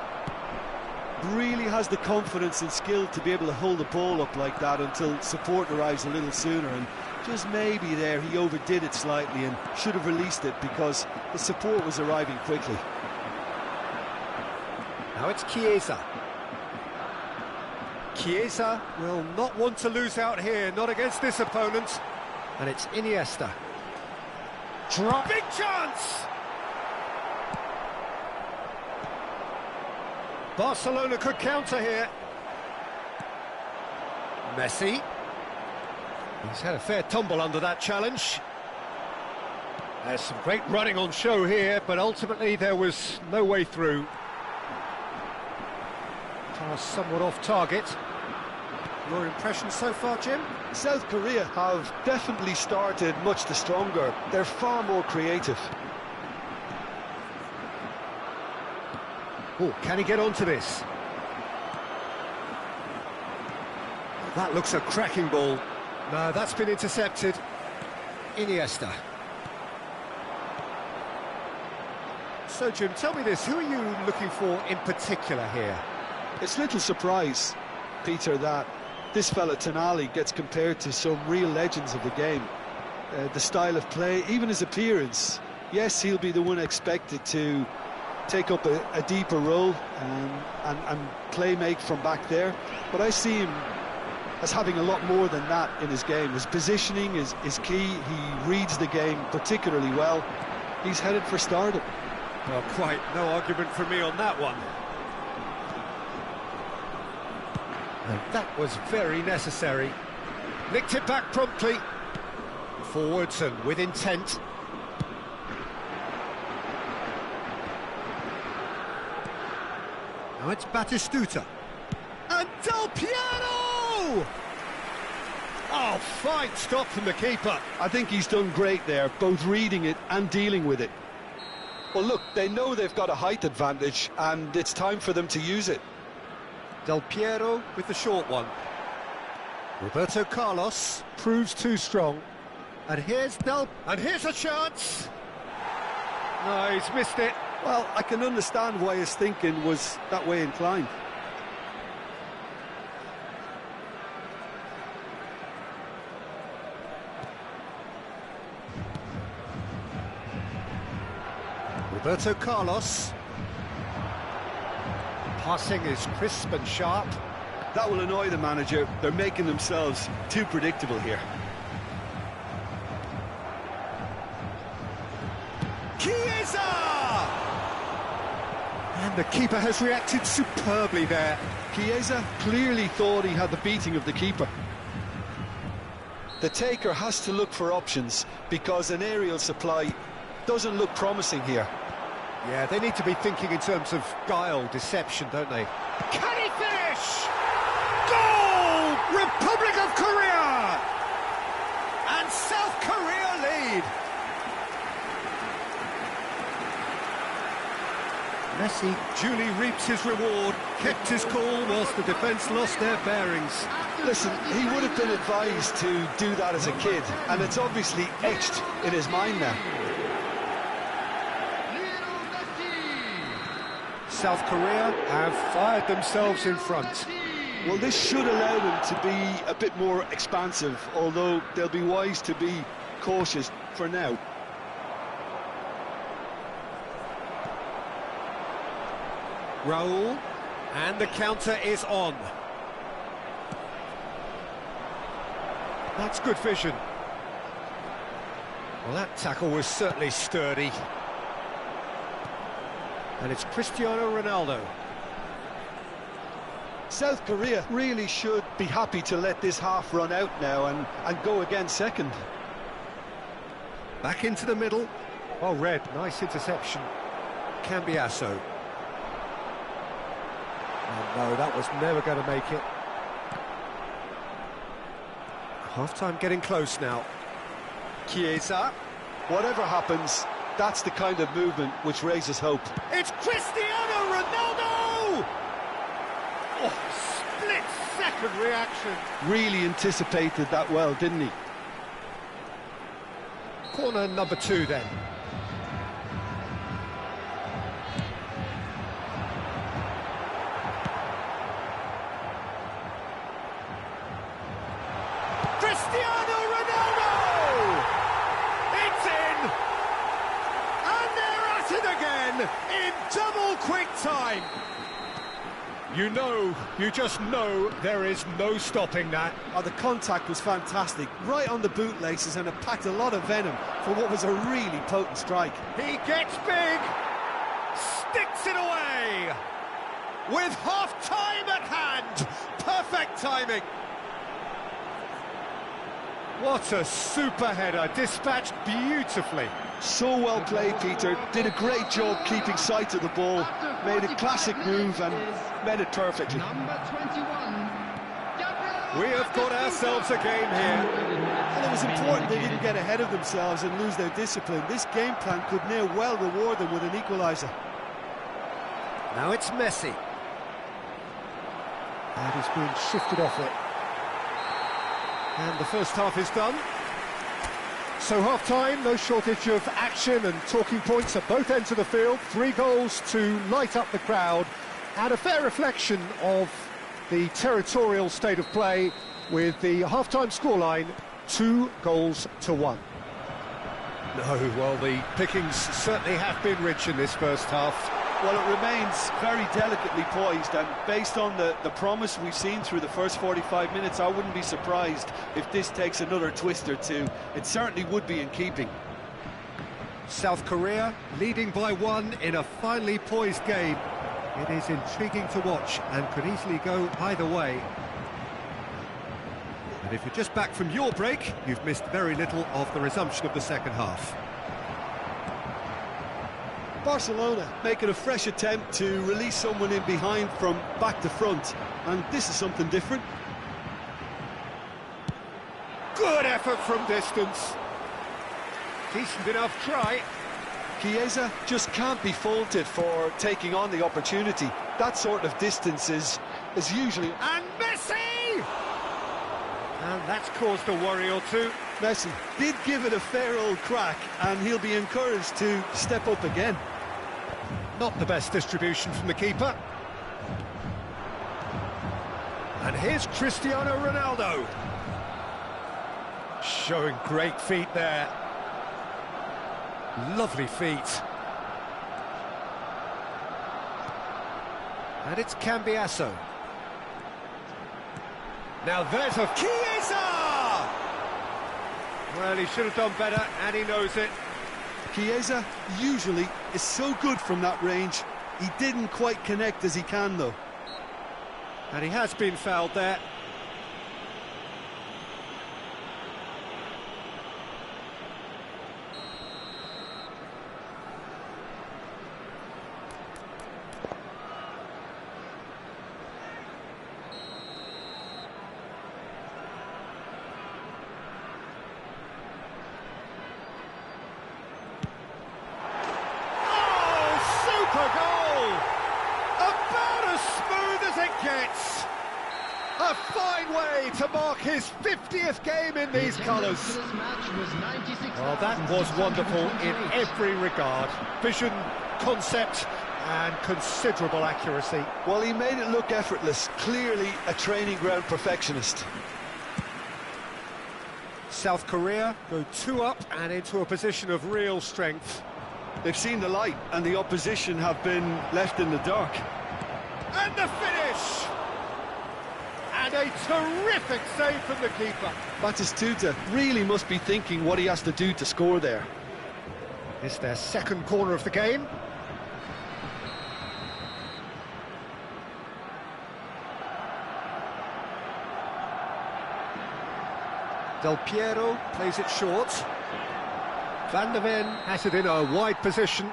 Really has the confidence and skill to be able to hold the ball up like that until support arrives a little sooner, and just maybe there he overdid it slightly and should have released it because the support was arriving quickly. Now it's Chiesa. Chiesa will not want to lose out here, not against this opponent. And it's Iniesta. Big chance! Barcelona could counter here. Messi. He's had a fair tumble under that challenge. There's some great running on show here, but ultimately there was no way through. Pass somewhat off target. Your impression so far, Jim? South Korea have definitely started much the stronger. They're far more creative. Oh, can he get onto this? That looks a cracking ball. No, that's been intercepted. Iniesta. So, Jim, tell me this, who are you looking for in particular here? It's little surprise, Peter, that this fella Tonali gets compared to some real legends of the game. The style of play, even his appearance. Yes, he'll be the one expected to take up a deeper role and play-make from back there. But I see him as having a lot more than that in his game. His positioning is key. He reads the game particularly well. He's headed for stardom. Well, quite no argument from me on that one. And that was very necessary. Nicked it back promptly. Forwards and with intent. Now it's Batistuta. And Del Piero! Oh, fine stop from the keeper. I think he's done great there, both reading it and dealing with it. Well, look, they know they've got a height advantage, and it's time for them to use it. Del Piero with the short one. Roberto Carlos proves too strong. And here's and here's a chance! No, he's missed it. Well, I can understand why his thinking was that way inclined. Roberto Carlos. Passing is crisp and sharp. That will annoy the manager. They're making themselves too predictable here. Chiesa! And the keeper has reacted superbly there. Chiesa clearly thought he had the beating of the keeper. The taker has to look for options because an aerial supply doesn't look promising here. Yeah, they need to be thinking in terms of guile, deception, don't they? Can he finish? Goal! Republic of Korea! And South Korea lead! Messi duly reaps his reward, kept his cool whilst the defence lost their bearings. Listen, he would have been advised to do that as a kid, and it's obviously etched in his mind now. South Korea have fired themselves in front. Well, this should allow them to be a bit more expansive, although they'll be wise to be cautious for now. Raul, and the counter is on. That's good vision. Well, that tackle was certainly sturdy. And it's Cristiano Ronaldo. South Korea really should be happy to let this half run out now and go again second. Back into the middle. Oh, Red, nice interception. Cambiasso. Oh, no, that was never going to make it. Half-time getting close now. Chiesa. Whatever happens, that's the kind of movement which raises hope. It's Cristiano Ronaldo! Oh, split-second reaction. Really anticipated that well, didn't he? Corner number 2 then. Cristiano Ronaldo! It's in! And they're at it again in double quick time. You just know there is no stopping that. Oh, the contact was fantastic, right on the bootlaces, and it packed a lot of venom for what was a really potent strike. He gets big, sticks it away, with half-time at hand. Perfect timing. What a super header, dispatched beautifully. So well played, Peter. Did a great job keeping sight of the ball, made a classic move and met it perfectly. Number 21. We have got ourselves a game here. And it was important they didn't get ahead of themselves and lose their discipline. This game plan could near well reward them with an equaliser. Now it's Messi. And he's been shifted off it. And the first half is done. So half-time, no shortage of action and talking points at both ends of the field. 3 goals to light up the crowd, and a fair reflection of the territorial state of play, with the half-time scoreline 2-1. No, well, the pickings certainly have been rich in this first half. Well, it remains very delicately poised, and based on the promise we've seen through the first 45 minutes, I wouldn't be surprised if this takes another twist or two. It certainly would be in keeping. South Korea leading by 1 in a finely poised game. It is intriguing to watch and could easily go either way. And if you're just back from your break, you've missed very little of the resumption of the second half. Barcelona making a fresh attempt to release someone in behind from back to front, and this is something different. Good effort from distance. Decent enough try. Chiesa just can't be faulted for taking on the opportunity. That sort of distance is usually... And Messi! And that's caused a worry or two. Messi did give it a fair old crack, and he'll be encouraged to step up again. Not the best distribution from the keeper. And here's Cristiano Ronaldo. Showing great feet there. Lovely feet. And it's Cambiasso. Now there's a Chiesa! Well, he should have done better, and he knows it. Chiesa usually is so good from that range. He didn't quite connect as he can, though. And he has been fouled there. Gets a fine way to mark his 50th game in these colours. Well, that was wonderful in every regard. Vision, concept, and considerable accuracy. Well, he made it look effortless. Clearly a training ground perfectionist. South Korea go 2 up and into a position of real strength. They've seen the light and the opposition have been left in the dark. And the finish! And a terrific save from the keeper. Batistuta really must be thinking what he has to do to score there. It's their second corner of the game. Del Piero plays it short. Van der Ven has it in a wide position.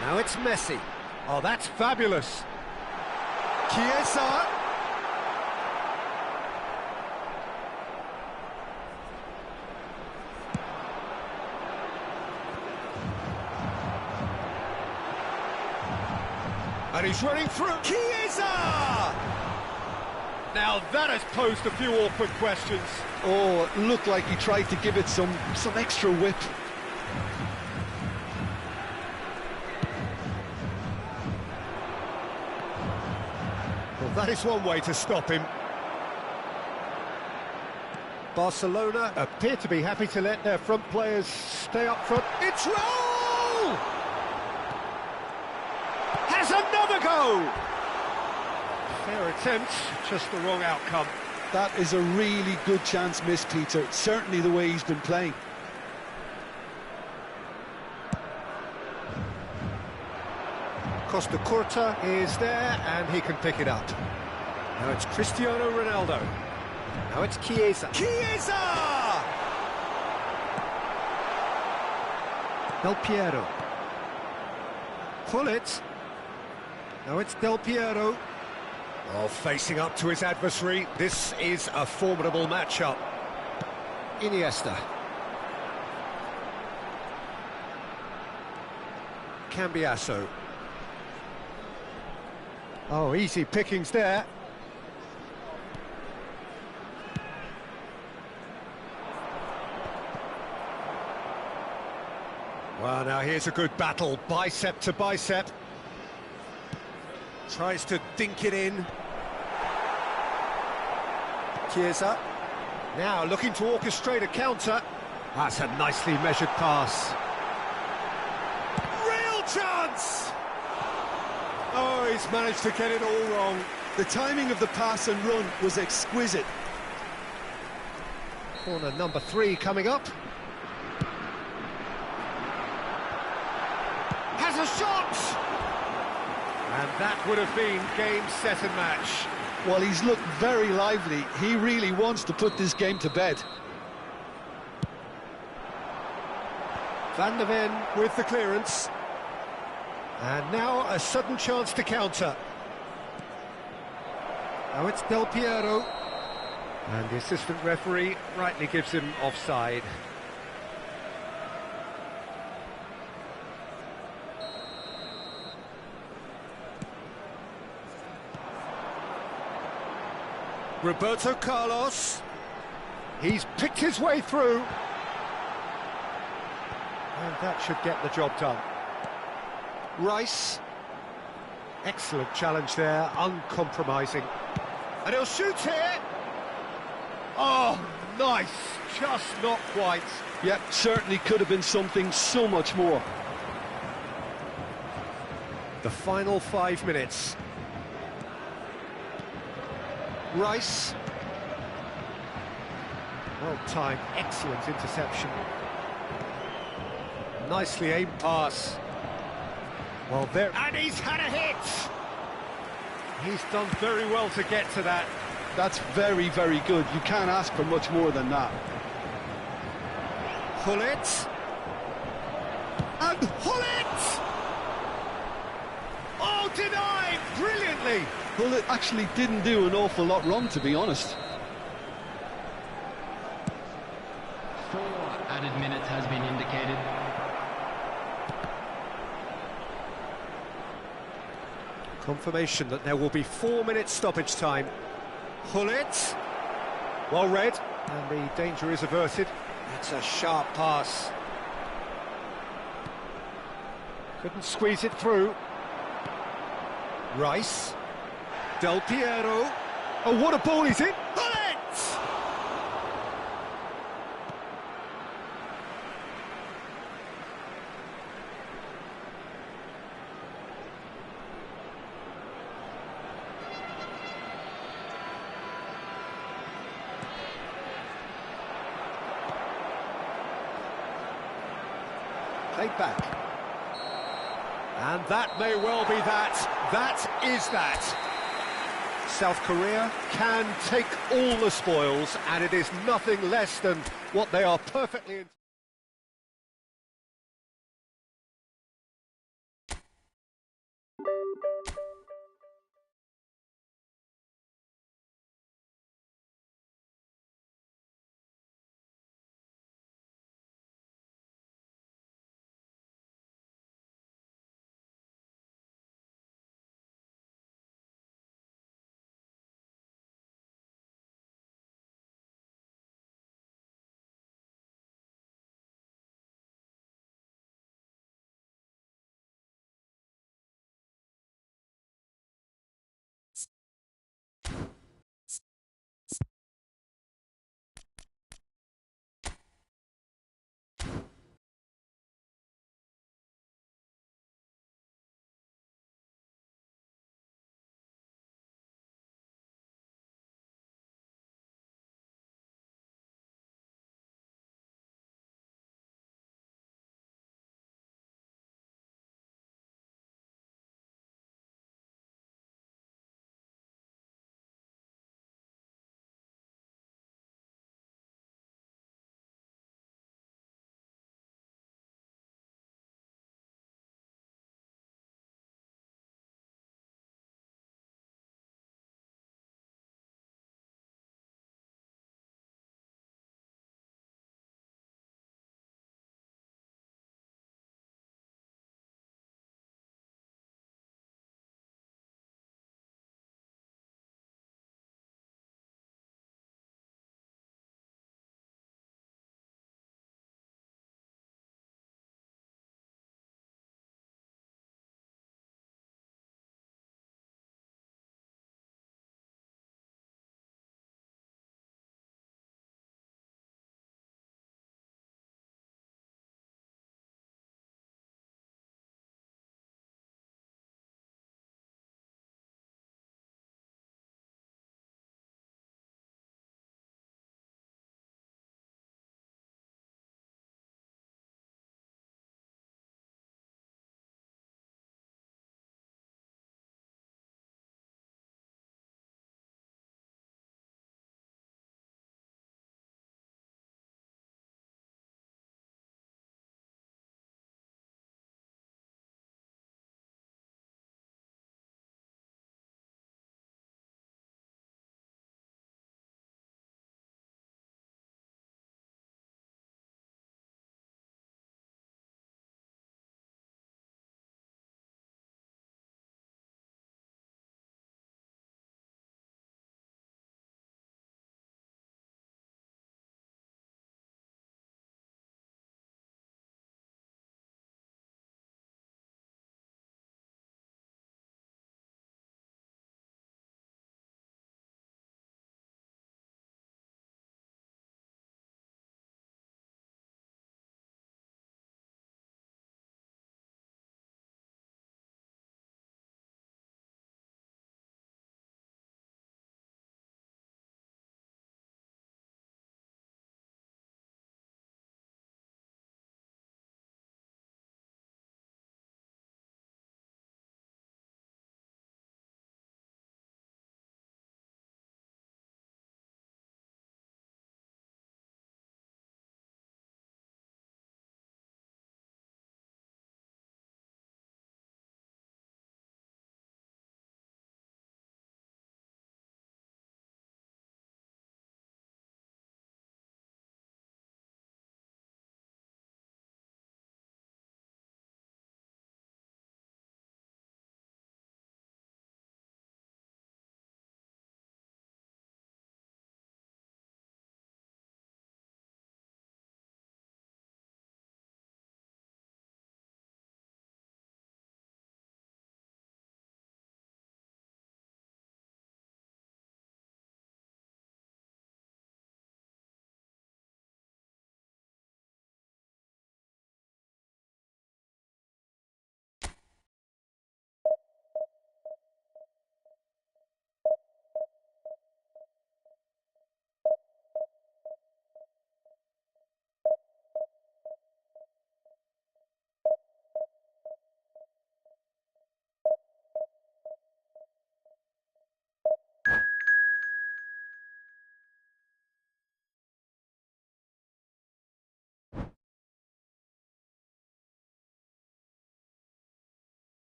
Now it's Messi. Oh, that's fabulous. Chiesa. And he's running through. Chiesa! Now that has posed a few awkward questions. Oh, it looked like he tried to give it some extra whip. Well, that is one way to stop him. Barcelona appear to be happy to let their front players stay up front. It's Raul! Has another go! Fair attempt, just the wrong outcome. That is a really good chance missed, Peter. Certainly the way he's been playing. Costa Curta is there and he can pick it up. Now it's Cristiano Ronaldo. Now it's Chiesa. Chiesa! Del Piero. Pull it. Now it's Del Piero. Oh, facing up to his adversary. This is a formidable matchup. Iniesta. Cambiasso. Oh, easy pickings there. Well, now here's a good battle, bicep to bicep. Tries to dink it in. Chiesa. Now looking to orchestrate a counter. That's a nicely measured pass. Real chance! Oh, he's managed to get it all wrong. The timing of the pass and run was exquisite. Corner number 3 coming up. Has a shot! And that would have been game, set and match. Well, he's looked very lively. He really wants to put this game to bed. Van der Ven with the clearance. And now a sudden chance to counter. Now it's Del Piero. And the assistant referee rightly gives him offside. Roberto Carlos. He's picked his way through. And that should get the job done. Rice. Excellent challenge there, uncompromising. And he'll shoot here. Oh, nice. Just not quite. Yep, certainly could have been something so much more. The final 5 minutes. Rice. Well timed, excellent interception. Nicely aimed pass. Well, there, and he's had a hit! He's done very well to get to that. That's very, very good. You can't ask for much more than that. Pull it. And pull it! Oh, denied! Brilliantly! Well, it actually didn't do an awful lot wrong, to be honest. 4 added minutes has been indicated. Confirmation that there will be 4 minutes stoppage time. Hullet. Well read, and the danger is averted. That's a sharp pass. Couldn't squeeze it through. Rice. Del Piero. Oh, what a ball he's in! Hullet! Played back. And that may well be that. That is that. South Korea can take all the spoils, and it is nothing less than what they are perfectly...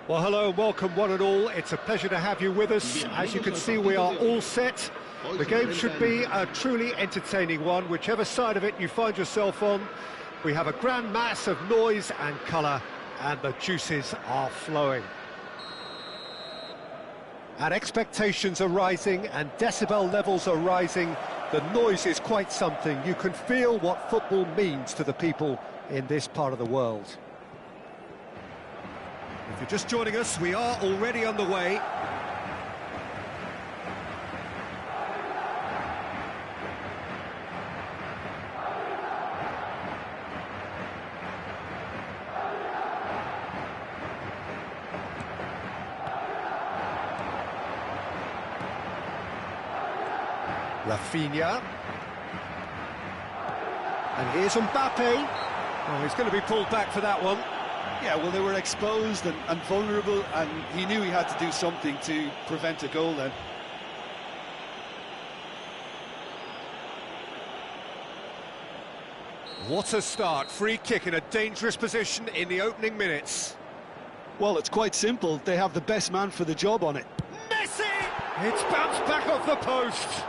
Well, hello and welcome one and all. It's a pleasure to have you with us. As you can see, we are all set. The game should be a truly entertaining one, whichever side of it you find yourself on. We have a grand mass of noise and colour, and the juices are flowing. And expectations are rising, and decibel levels are rising. The noise is quite something. You can feel what football means to the people in this part of the world. If you're just joining us, we are already underway. Rafinha. And here's Mbappe. Oh, he's going to be pulled back for that one. Yeah, well, they were exposed and vulnerable, and he knew he had to do something to prevent a goal then. What a start. Free kick in a dangerous position in the opening minutes. Well, it's quite simple. They have the best man for the job on it. Messi! It's bounced back off the post.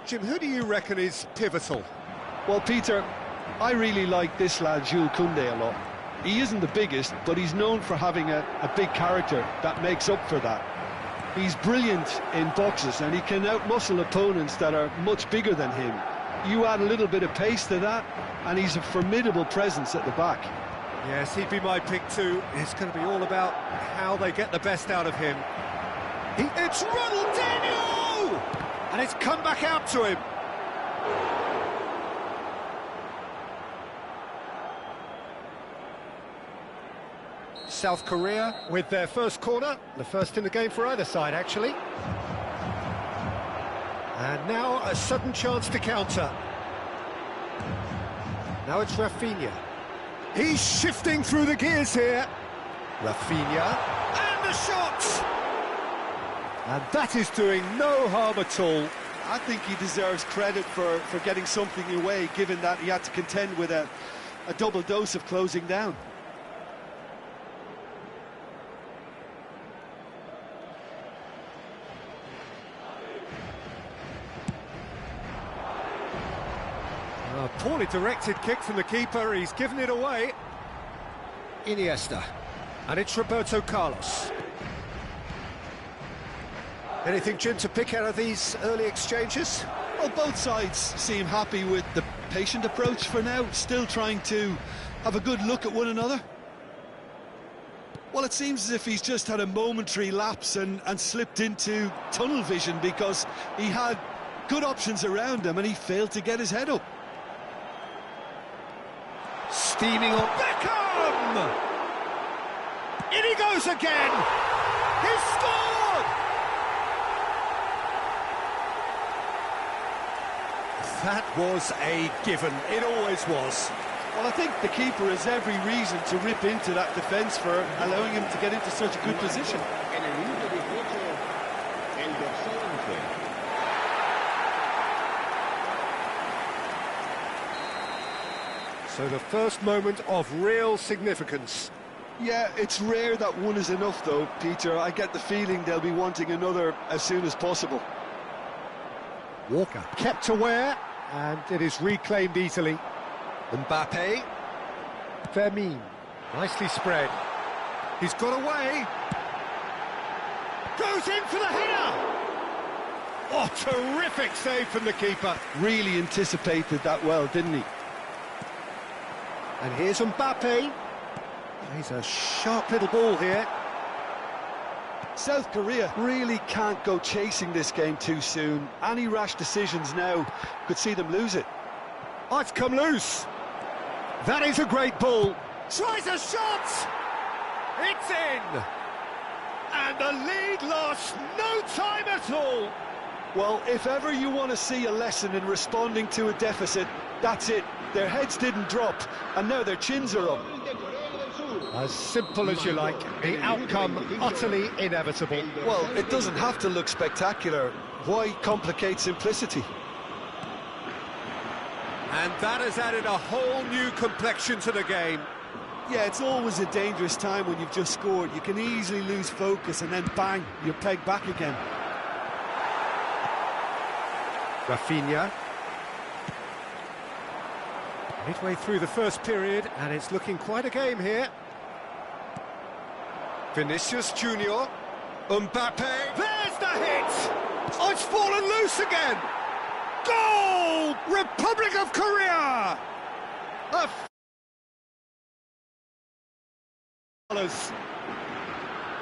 Jim, who do you reckon is pivotal? Well, Peter, I really like this lad, Jules Koundé, a lot. He isn't the biggest, but he's known for having a big character that makes up for that. He's brilliant in boxes, and he can outmuscle opponents that are much bigger than him. You add a little bit of pace to that, and he's a formidable presence at the back. Yes, he'd be my pick too. It's going to be all about how they get the best out of him. It's Ronaldinho! And it's come back out to him. South Korea with their first corner, the first in the game for either side, actually. And now a sudden chance to counter. Now it's Rafinha. He's shifting through the gears here. Rafinha, and the shot! And that is doing no harm at all. I think he deserves credit for getting something away, given that he had to contend with a double dose of closing down. A poorly directed kick from the keeper, he's given it away. Iniesta, and it's Roberto Carlos. Anything, Jim, to pick out of these early exchanges? Well, both sides seem happy with the patient approach for now, still trying to have a good look at one another. Well, it seems as if he's just had a momentary lapse and slipped into tunnel vision, because he had good options around him and he failed to get his head up. Steaming on Beckham! In he goes again! He's scored! That was a given. It always was. Well, I think the keeper has every reason to rip into that defence for allowing him to get into such a good position. En el minuto 18, el dorsal 11. So the first moment of real significance. Yeah, it's rare that one is enough, though, Peter. I get the feeling they'll be wanting another as soon as possible. Walker kept aware, and it is reclaimed easily. Mbappe. Fermin. Nicely spread. He's got away. Goes in for the header! Oh, terrific save from the keeper. Really anticipated that well, didn't he? And here's Mbappe. He's a sharp little ball here. South Korea really can't go chasing this game too soon. Any rash decisions now could see them lose it. Oh, it's come loose. That is a great ball. Tries a shot. It's in. And the lead lost no time at all. Well, if ever you want to see a lesson in responding to a deficit, that's it. Their heads didn't drop, and now their chins are up. As simple as you like, the outcome utterly inevitable. Well, it doesn't have to look spectacular. Why complicate simplicity? And that has added a whole new complexion to the game. Yeah, it's always a dangerous time when you've just scored. You can easily lose focus and then bang, you're pegged back again. Rafinha. Midway through the first period, and it's looking quite a game here. Vinicius Junior. Mbappe. There's the hit! Oh, it's fallen loose again! Goal! Republic of Korea!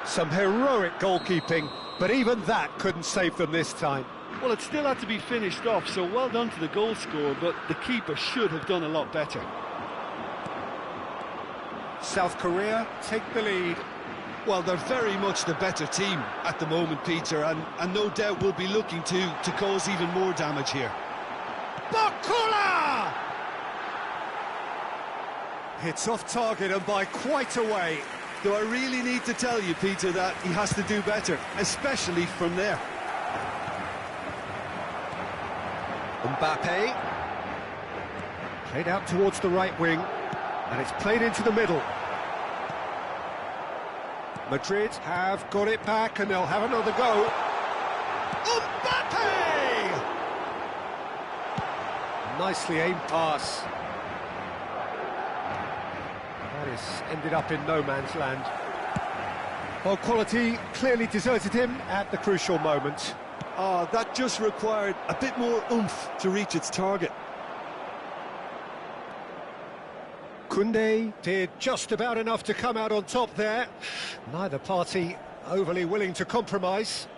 Some heroic goalkeeping, but even that couldn't save them this time. Well, it still had to be finished off, so well done to the goal scorer, but the keeper should have done a lot better. South Korea take the lead. Well, they're very much the better team at the moment, Peter, and no doubt will be looking to cause even more damage here. Bakula! It's off target and by quite a way. Do I really need to tell you, Peter, that he has to do better, especially from there? Mbappe. Played out towards the right wing, and it's played into the middle. Madrid have got it back, and they'll have another go. Mbappe! Nicely aimed pass. That is ended up in no man's land. Well, quality clearly deserted him at the crucial moment. Oh, that just required a bit more oomph to reach its target. Koundé did just about enough to come out on top there. Neither party overly willing to compromise.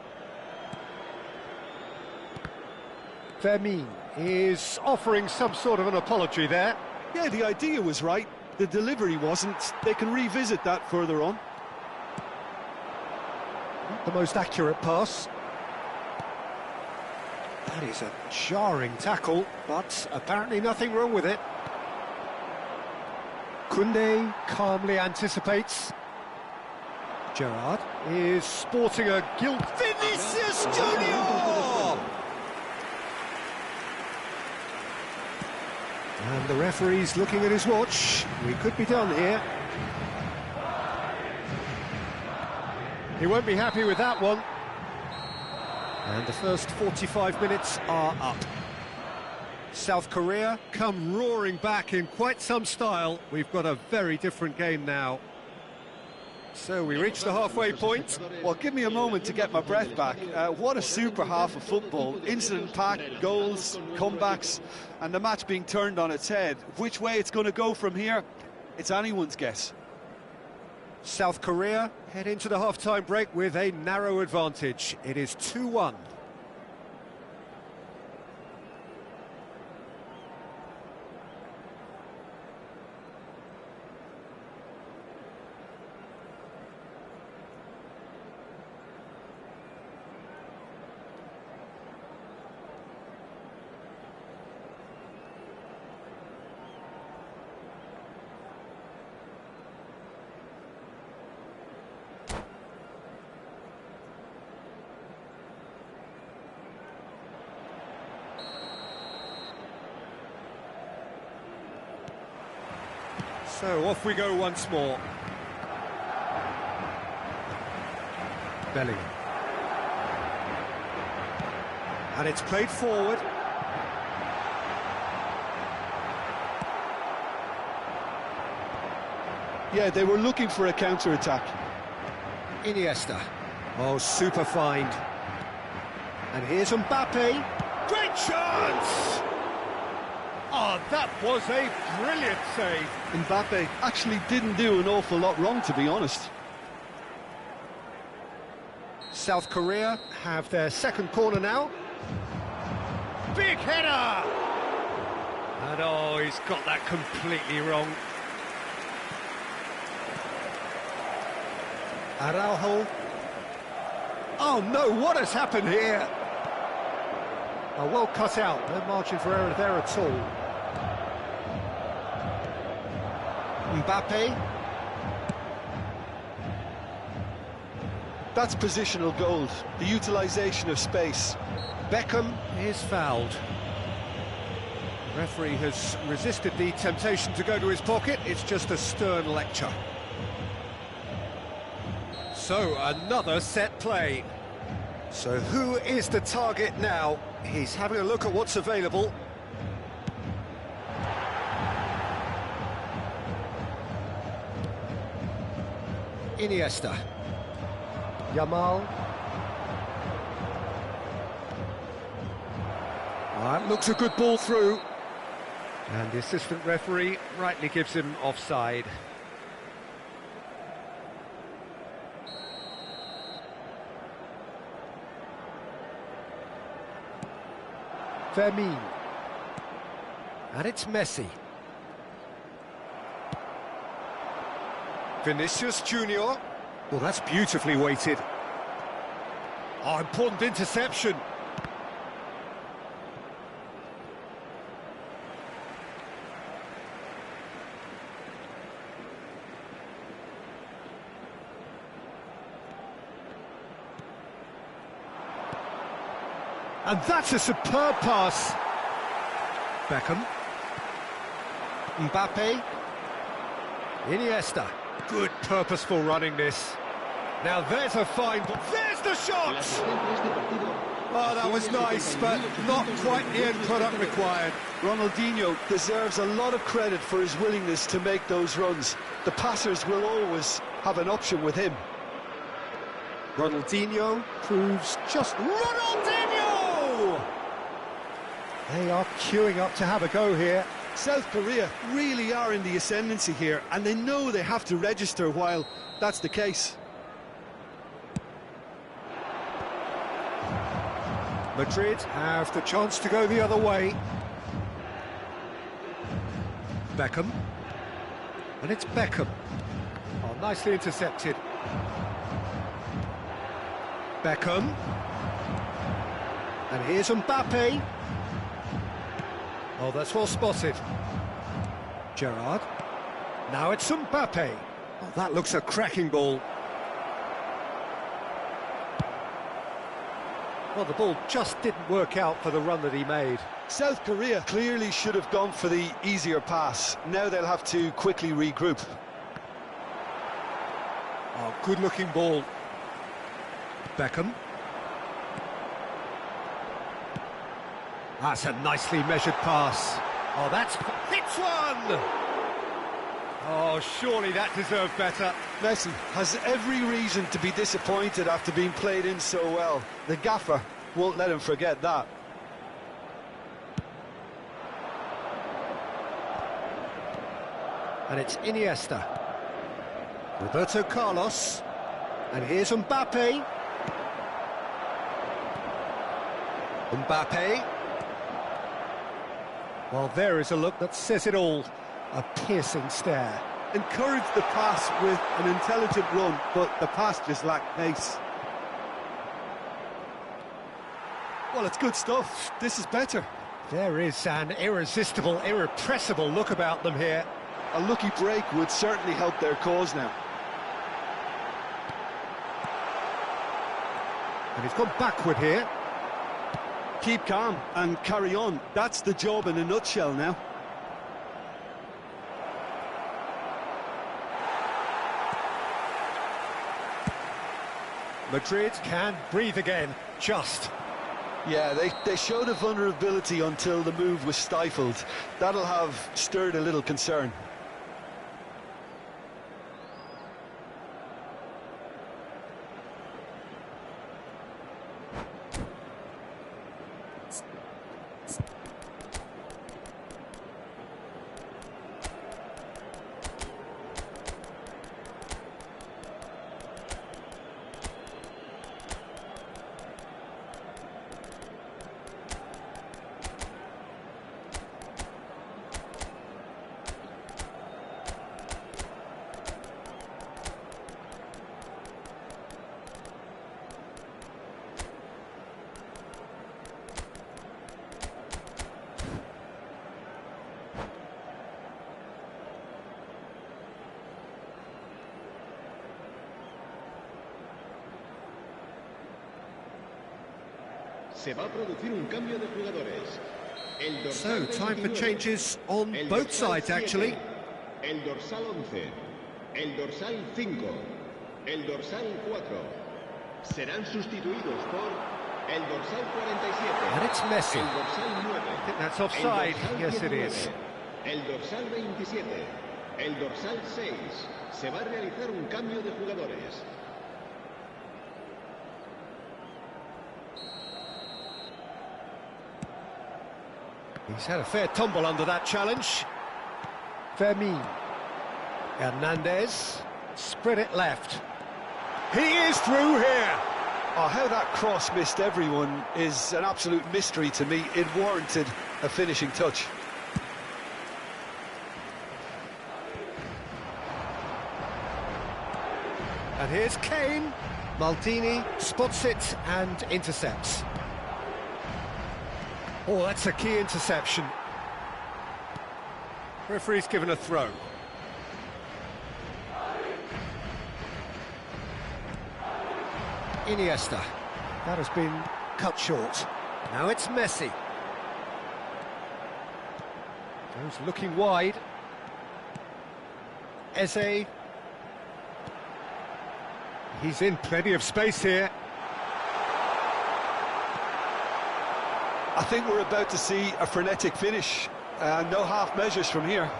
Vermin is offering some sort of an apology there. Yeah, the idea was right. The delivery wasn't. They can revisit that further on. Not the most accurate pass. That is a jarring tackle, but apparently nothing wrong with it. Koundé calmly anticipates. Gerrard is sporting a guilt. Vinicius Junior! And the referee's looking at his watch. We could be done here. He won't be happy with that one. And the first 45 minutes are up. South Korea come roaring back in quite some style. We've got a very different game now. So we reach the halfway point. Well, give me a moment to get my breath back. What a super half of football. Incident-packed, goals, comebacks, and the match being turned on its head. Which way it's going to go from here, it's anyone's guess. South Korea head into the half-time break with a narrow advantage. It is 2-1. So off we go once more. Bellingham. And it's played forward. Yeah, they were looking for a counter-attack. Iniesta. Oh, super find. And here's Mbappe. Great chance! Oh, that was a brilliant save. Mbappe actually didn't do an awful lot wrong, to be honest. South Korea have their second corner now. Big header! And oh, he's got that completely wrong. Araujo. Oh no, what has happened here? Oh, well cut out, no margin for error there at all. Mbappe. That's positional gold, the utilisation of space. Beckham is fouled. Referee has resisted the temptation to go to his pocket. It's just a stern lecture. So, another set play. So who is the target now? He's having a look at what's available. Iniesta. Yamal. That looks a good ball through. And the assistant referee rightly gives him offside. Fermin. And it's Messi. Vinicius Junior. Well, that's beautifully weighted. Oh, important interception. And that's a superb pass. Beckham. Mbappe. Iniesta. Good purposeful running this. Now there's a fine, but there's the shot! Oh, that was nice, but not quite the end product required. Ronaldinho deserves a lot of credit for his willingness to make those runs. The passers will always have an option with him. Ronaldinho proves just Ronaldinho! They are queuing up to have a go here. South Korea really are in the ascendancy here, and they know they have to register while that's the case. Madrid have the chance to go the other way. Beckham. And it's Beckham. Oh, nicely intercepted. Beckham. And here's Mbappe. Oh, that's well spotted. Gerrard. Now it's Mbappe. Oh, that looks a cracking ball. Well, the ball just didn't work out for the run that he made. South Korea clearly should have gone for the easier pass. Now they'll have to quickly regroup. Oh, good-looking ball. Beckham. That's a nicely measured pass. Oh, that's... hits one! Oh, surely that deserved better. Messi has every reason to be disappointed after being played in so well. The gaffer won't let him forget that. And it's Iniesta. Roberto Carlos. And here's Mbappe. Mbappe. Well, there is a look that says it all. A piercing stare. Encouraged the pass with an intelligent run, but the pass just lacked pace. Well, it's good stuff. This is better. There is an irresistible, irrepressible look about them here. A lucky break would certainly help their cause now. And he's gone backward here. Keep calm and carry on. That's the job in a nutshell now. Madrid can breathe again, just. Yeah, they showed a vulnerability until the move was stifled. That'll have stirred a little concern. Se va a producir un cambio de jugadores. So, time for changes on both sides, actually. El dorsal 11, el dorsal 5, el dorsal 4 serán sustituidos por el dorsal 47. And it's Messi. El dorsal 9. I think that's offside. Yes, it is. El dorsal 27, el dorsal 6. Se va a realizar un cambio de jugadores. He's had a fair tumble under that challenge. Fermin. Hernandez. Spread it left. He is through here. Oh, how that cross missed everyone is an absolute mystery to me. It warranted a finishing touch. And here's Kane. Maldini spots it and intercepts. Oh, that's a key interception. Referee's given a throw. Iniesta. That has been cut short. Now it's Messi. Goes looking wide. Eze. He's in plenty of space here. I think we're about to see a frenetic finish. No half measures from here.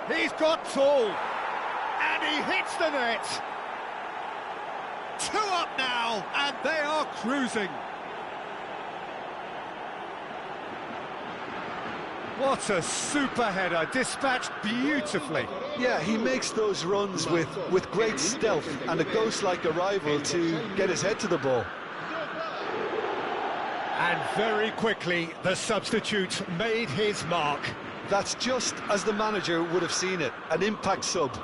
He's got tall. And he hits the net. 2 up now, and they are cruising. What a super header, dispatched beautifully. Yeah, he makes those runs with great stealth and a ghost-like arrival to get his head to the ball. And very quickly, the substitute made his mark. That's just as the manager would have seen it, an impact sub.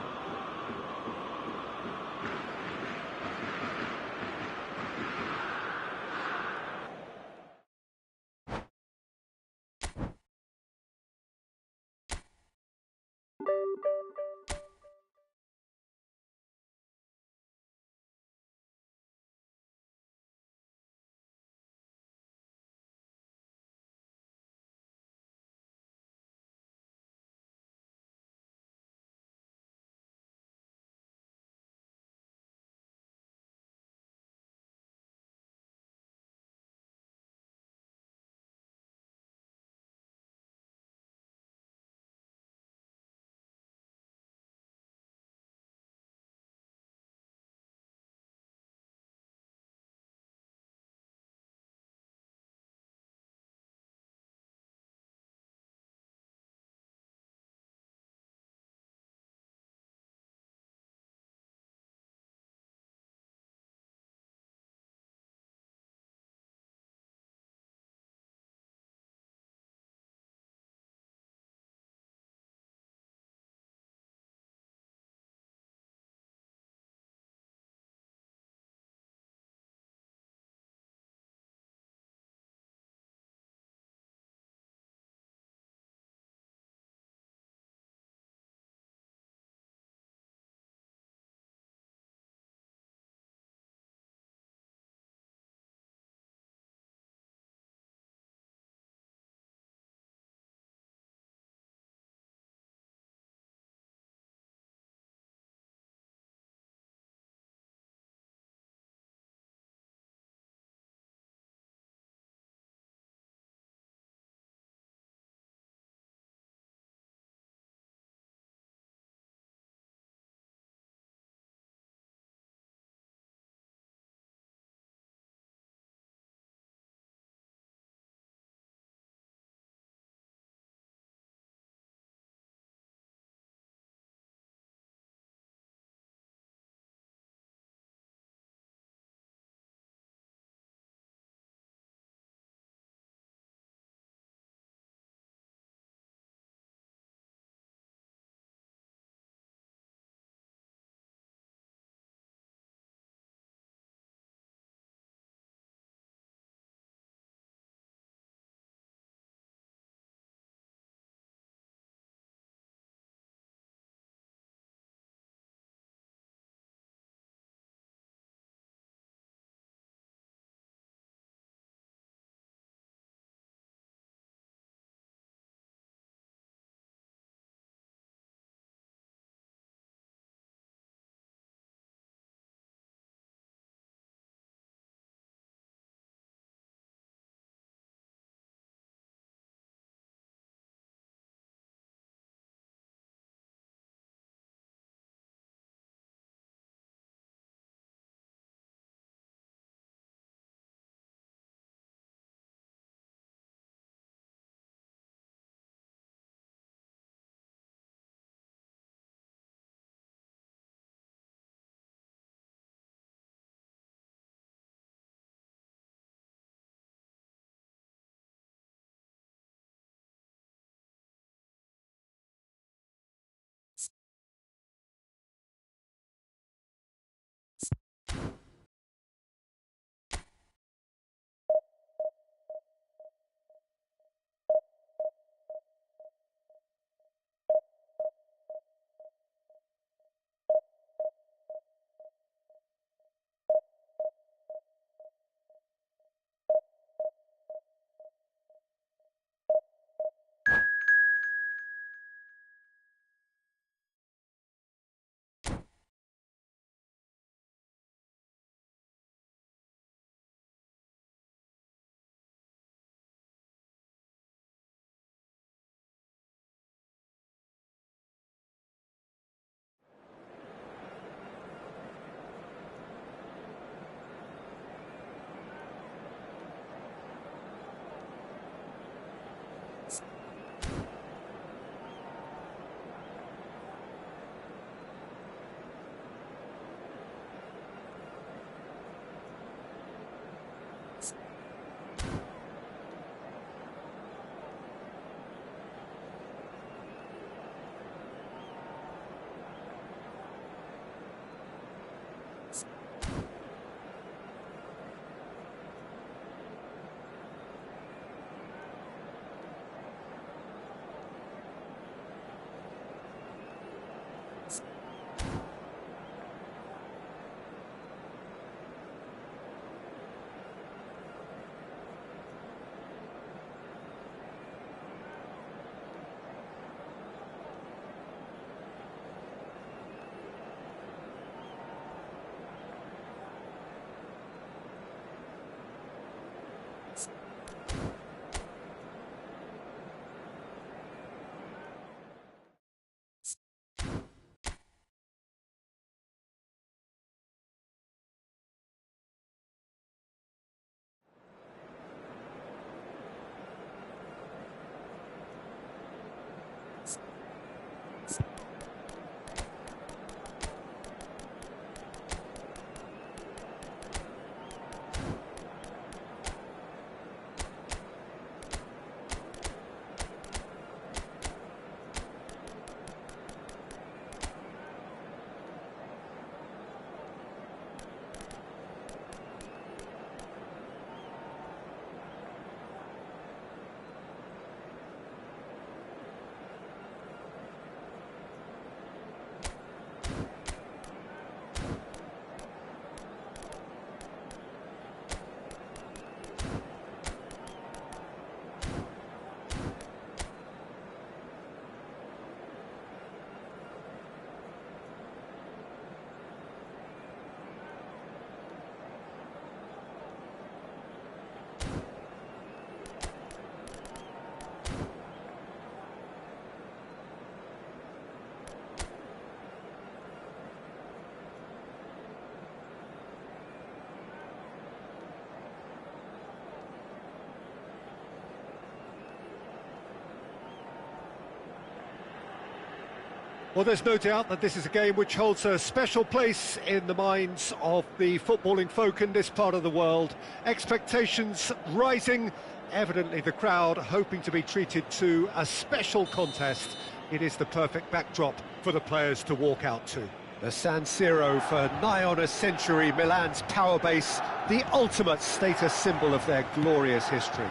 Well, there's no doubt that this is a game which holds a special place in the minds of the footballing folk in this part of the world. Expectations rising, evidently the crowd hoping to be treated to a special contest. It is the perfect backdrop for the players to walk out to. The San Siro for nigh on a century, Milan's power base, the ultimate status symbol of their glorious history.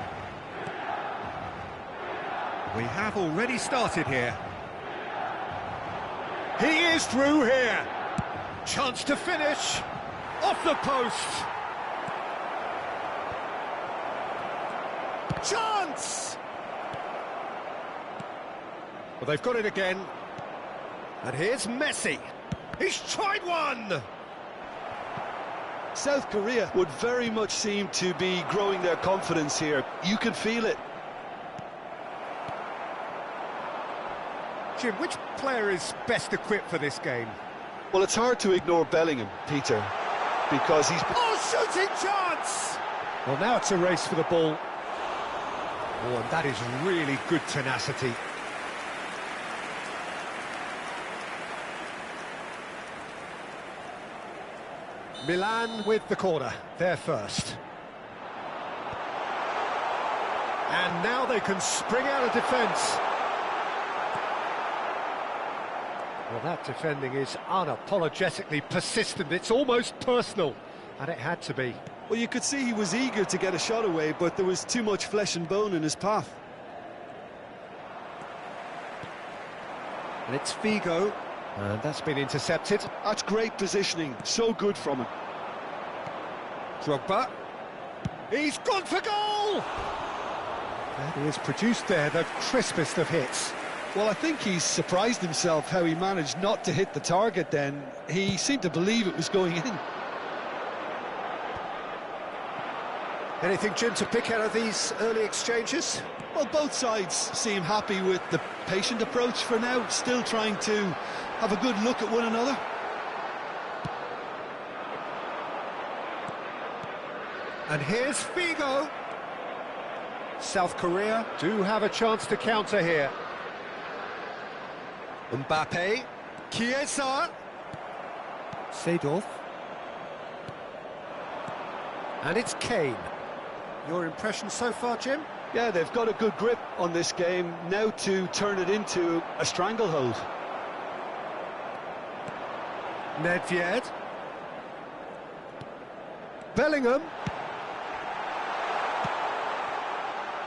We have already started here. He is through here. Chance to finish. Off the post. Chance! Well, they've got it again. And here's Messi. He's tried one! South Korea would very much seem to be growing their confidence here. You can feel it. Jim, which player is best equipped for this game? Well, it's hard to ignore Bellingham, Peter, because he's... Oh, shooting chance! Well, now it's a race for the ball. Oh, and that is really good tenacity. Milan with the corner, they're first. And now they can spring out of defence. Well, that defending is unapologetically persistent. It's almost personal, and it had to be. Well, you could see he was eager to get a shot away, but there was too much flesh and bone in his path. And it's Figo, and that's been intercepted. That's great positioning, so good from him. Drogba, he's gone for goal! And he has produced there the crispest of hits. Well, I think he's surprised himself how he managed not to hit the target then. He seemed to believe it was going in. Anything, Jim, to pick out of these early exchanges? Well, both sides seem happy with the patient approach for now, still trying to have a good look at one another. And here's Figo. South Korea do have a chance to counter here. Mbappe, Chiesa, Seedorf, and it's Kane. Your impression so far, Jim? Yeah, they've got a good grip on this game, now to turn it into a stranglehold. Nedved, Bellingham,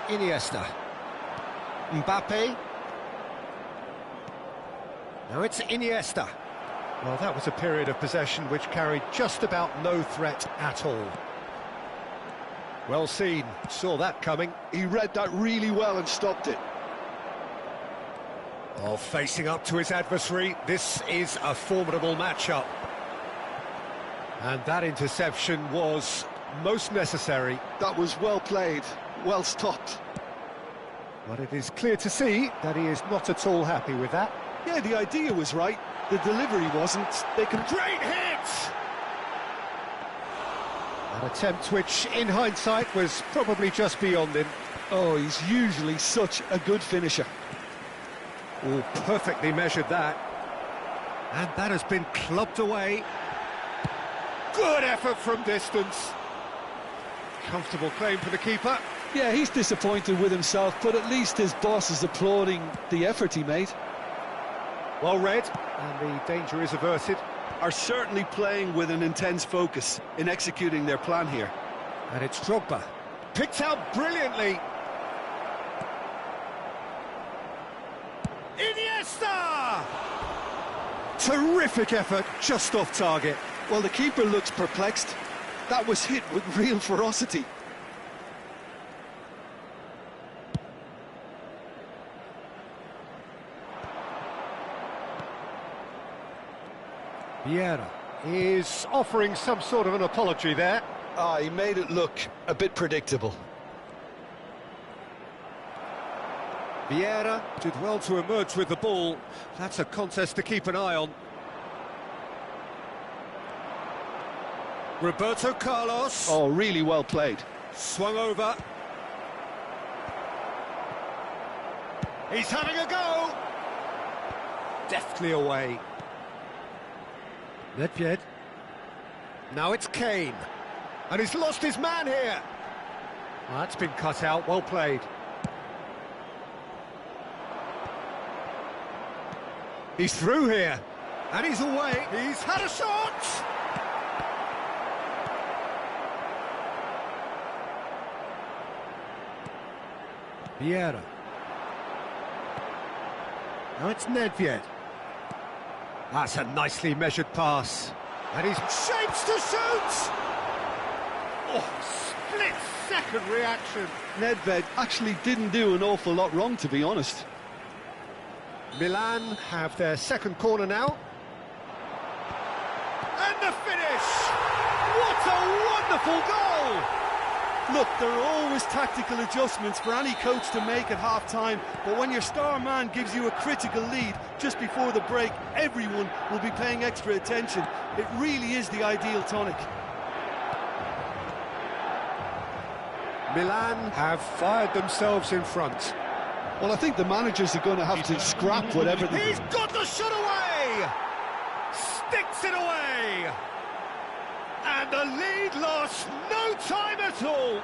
Iniesta, Mbappe. Now it's Iniesta. Well, that was a period of possession which carried just about no threat at all. Well seen, saw that coming. He read that really well and stopped it. Oh, facing up to his adversary, this is a formidable matchup. And that interception was most necessary. That was well played, well stopped. But it is clear to see that he is not at all happy with that. Yeah, the idea was right, the delivery wasn't. They can... Great hit! An attempt which, in hindsight, was probably just beyond him. Oh, he's usually such a good finisher. Oh, perfectly measured that. And that has been clubbed away. Good effort from distance. Comfortable claim for the keeper. Yeah, he's disappointed with himself, but at least his boss is applauding the effort he made. Well read, and the danger is averted. Are certainly playing with an intense focus in executing their plan here. And it's Drogba. Picked out brilliantly. Iniesta! Terrific effort, just off target. Well, the keeper looks perplexed. That was hit with real ferocity. Vieira is offering some sort of an apology there. Ah, he made it look a bit predictable. Vieira did well to emerge with the ball. That's a contest to keep an eye on. Roberto Carlos. Oh, really well played. Swung over. He's having a go. deftly away. Nedved. Now it's Kane. And he's lost his man here. Well, that's been cut out, well played. He's through here. And he's away. He's had a shot! Vieira. Now it's Nedved. That's a nicely measured pass. And he's shapes to shoot! Oh, split-second reaction. Nedved actually didn't do an awful lot wrong, to be honest. Milan have their second corner now. And the finish! What a wonderful goal! Look, there are always tactical adjustments for any coach to make at half-time, but when your star man gives you a critical lead just before the break, everyone will be paying extra attention. It really is the ideal tonic. Milan have fired themselves in front. Well, I think the managers are going to have to scrap whatever they... He's got the shot away! Sticks it away! And the lead lost no time at all!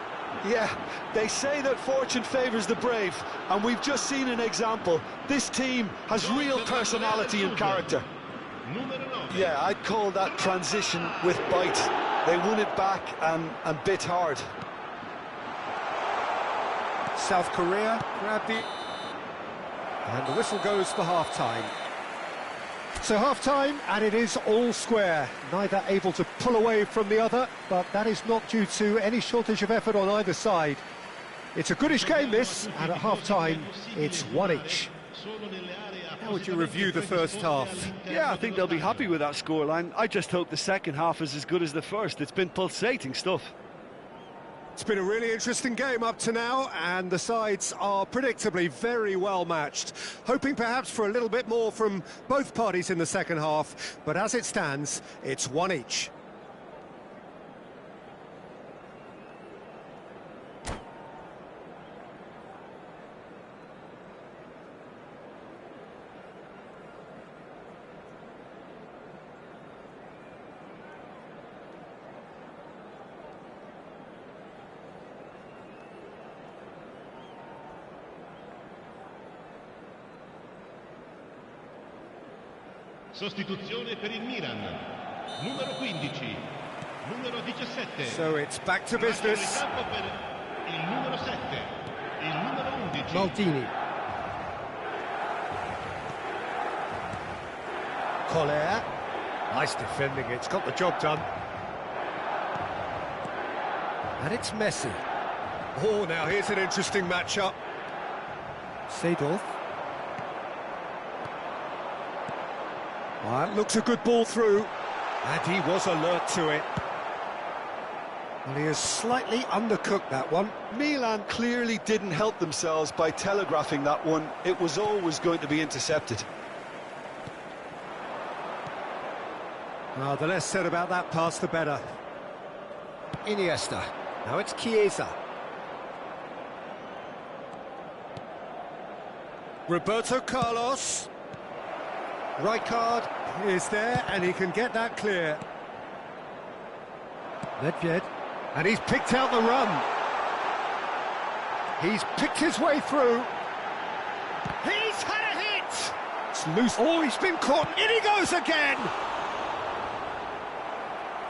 Yeah, they say that fortune favours the brave, and we've just seen an example. This team has real personality and character. Yeah, I'd call that transition with bite. They won it back and bit hard. South Korea grabbed the... And the whistle goes for half-time. So half-time, and it is all square. Neither able to pull away from the other, but that is not due to any shortage of effort on either side. It's a goodish game, this, and at half-time, it's one each. How would you review the first half? Yeah, I think they'll be happy with that scoreline. I just hope the second half is as good as the first. It's been pulsating stuff. It's been a really interesting game up to now, and the sides are predictably very well matched. Hoping perhaps for a little bit more from both parties in the second half, but as it stands, it's one each. Sostituzione per il Milan. Numero 15. Numero 17. So it's back to business. Per il numero 7. Il numero 11. Maldini. Collier. Nice defending, it's got the job done. And it's Messi. Oh, now here's an interesting matchup. Seedorf. Well, that looks a good ball through. And he was alert to it. Well, he has slightly undercooked that one. Milan clearly didn't help themselves by telegraphing that one. It was always going to be intercepted. Well, the less said about that pass, the better. Iniesta. Now it's Chiesa. Roberto Carlos. Rijkaard is there, and he can get that clear. Nedved. And he's picked out the run. He's picked his way through. He's had a hit! It's loose. Oh, he's been caught. In he goes again!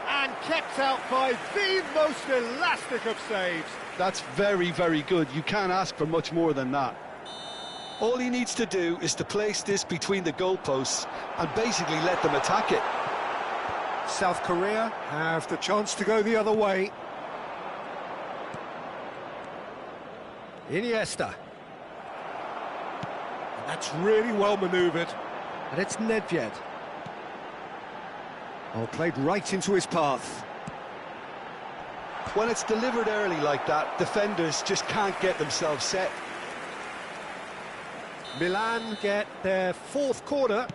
And kept out by the most elastic of saves. That's very, very good. You can't ask for much more than that. All he needs to do is to place this between the goalposts and basically let them attack it. South Korea have the chance to go the other way. Iniesta. And that's really well manoeuvred. And it's Nedved. Oh, played right into his path. When it's delivered early like that, defenders just can't get themselves set. Milan get their fourth corner.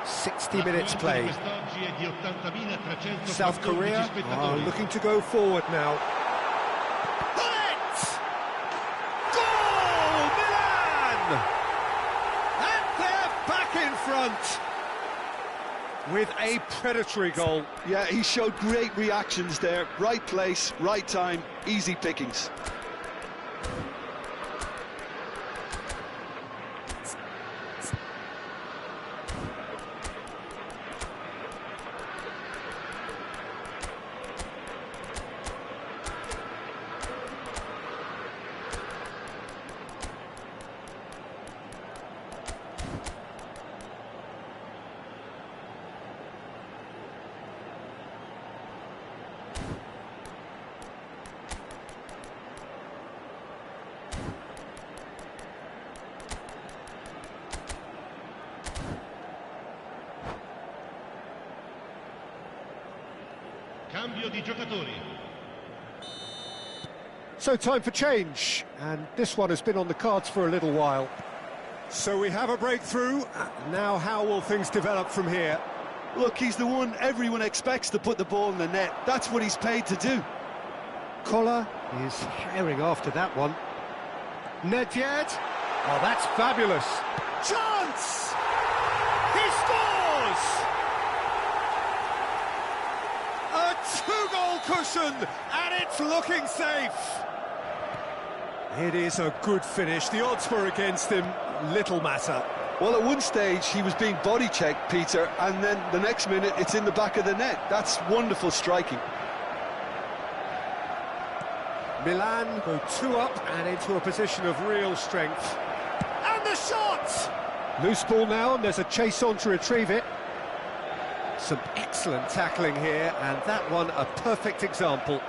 "60 minutes played." South Korea are looking to go forward now. front with a predatory goal. Yeah, he showed great reactions there. Right place, right time, easy pickings. Cambio di giocatori. So time for change, and this one has been on the cards for a little while. So we have a breakthrough. Now how will things develop from here? Look, he's the one everyone expects to put the ball in the net. That's what he's paid to do. Collar is herring after that one. Nedved. Oh, that's fabulous. Chance! He scores! A two-goal cushion, and it's looking safe. It is a good finish. The odds were against him. Little matter. Well, at one stage, he was being body-checked, Peter, and then the next minute, it's in the back of the net. That's wonderful striking. Milan go two up and into a position of real strength. And the shot! Loose ball now, and there's a chase on to retrieve it. Some excellent tackling here, and that one a perfect example.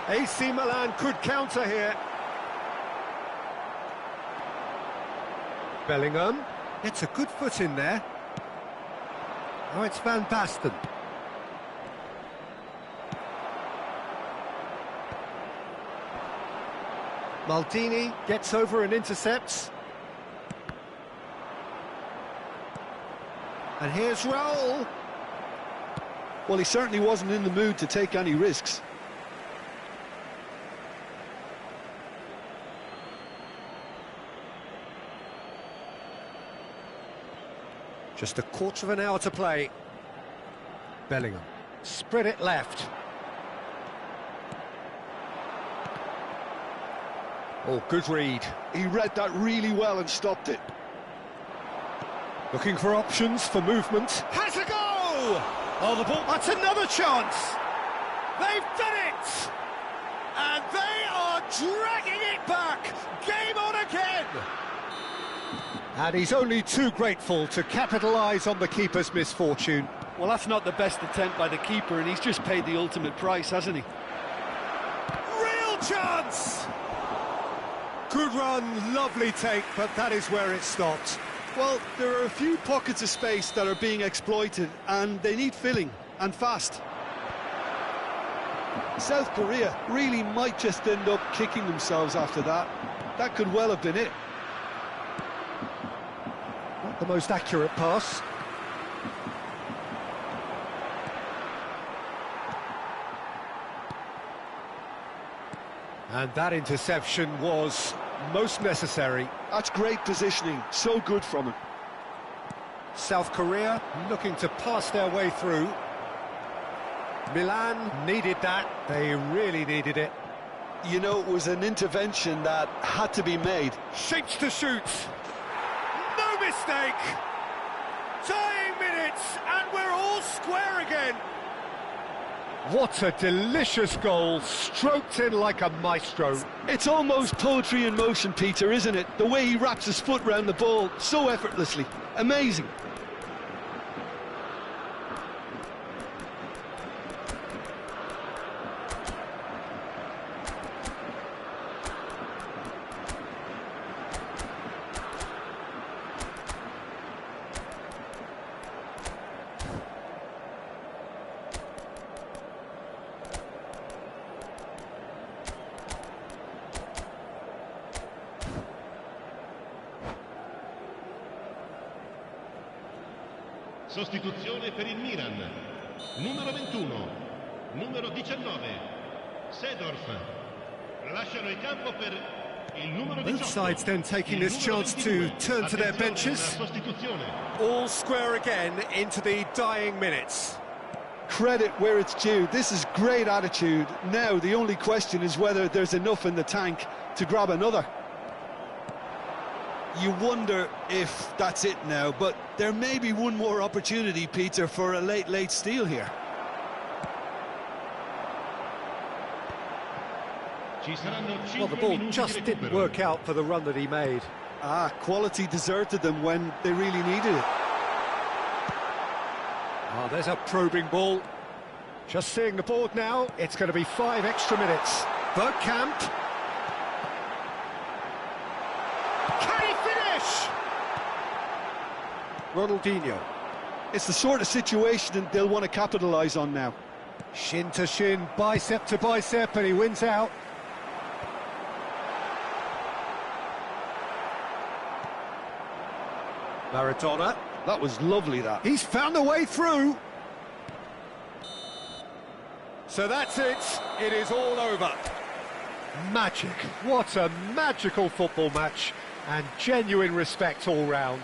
AC Milan could counter here. Bellingham gets a good foot in there. Oh, it's Van Basten. Maldini gets over and intercepts. And here's Raul. Well, he certainly wasn't in the mood to take any risks. Just a quarter of an hour to play. Bellingham spread it left. Oh, good read. He read that really well and stopped it. Looking for options for movement. Has a go! Oh, the ball. That's another chance. They've done it! And they are dragging it back. Game on again. And he's only too grateful to capitalise on the keeper's misfortune. Well, that's not the best attempt by the keeper, and he's just paid the ultimate price, hasn't he? Real chance! Good run, lovely take, but that is where it stopped. Well, there are a few pockets of space that are being exploited, and they need filling, and fast. South Korea really might just end up kicking themselves after that. That could well have been it. Not the most accurate pass. And that interception was most necessary. That's great positioning, so good from him. South Korea looking to pass their way through. Milan needed that, they really needed it. You know, it was an intervention that had to be made. Shapes to shoot. No mistake. Dying minutes, and we're all square again. What a delicious goal, stroked in like a maestro. It's almost poetry in motion, Peter, isn't it? The way he wraps his foot round the ball so effortlessly. Amazing. Sostituzione per il Milan. Numero 21, numero 19, Seedorf. Lasciano il campo per Il numero Both 18. sides then taking Il this numero chance to 22. turn to their Attenzione, benches. una sostituzione. All square again into the dying minutes. Credit where it's due. This is great attitude. Now, the only question is whether there's enough in the tank to grab another. You wonder if that's it now, but there may be one more opportunity, Peter, for a late steal here. Ci saranno 5 Well, the ball minuti just di didn't recupero. work out for the run that he made. Quality deserted them when they really needed it. Oh, there's a probing ball. Just seeing the board now, it's going to be 5 extra minutes. Bergkamp. Can he finish? Ronaldinho. It's the sort of situation they'll want to capitalise on now. Shin to shin, bicep to bicep, and he wins out. Maradona. That was lovely, that. He's found a way through. So that's it. It is all over. Magic. What a magical football match. And genuine respect all round.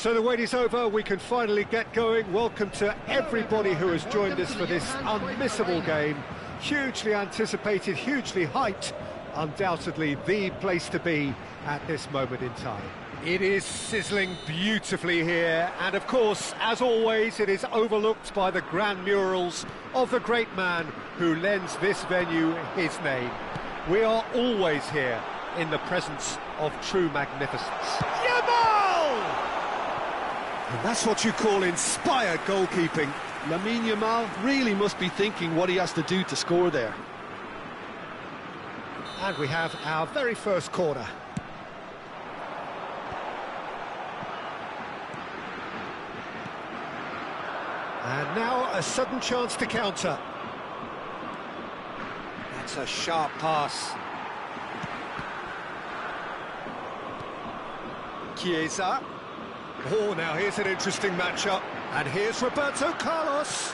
So the wait is over, we can finally get going. Welcome to everybody who has joined us for this unmissable game. Hugely anticipated, hugely hyped, undoubtedly the place to be at this moment in time. It is sizzling beautifully here, and of course, as always, it is overlooked by the grand murals of the great man who lends this venue his name. We are always here in the presence of true magnificence. Yamal! And that's what you call inspired goalkeeping. Lamine Yamal really must be thinking what he has to do to score there. And we have our very first corner. And now a sudden chance to counter. That's a sharp pass. Chiesa. Oh, now here's an interesting matchup. And here's Roberto Carlos.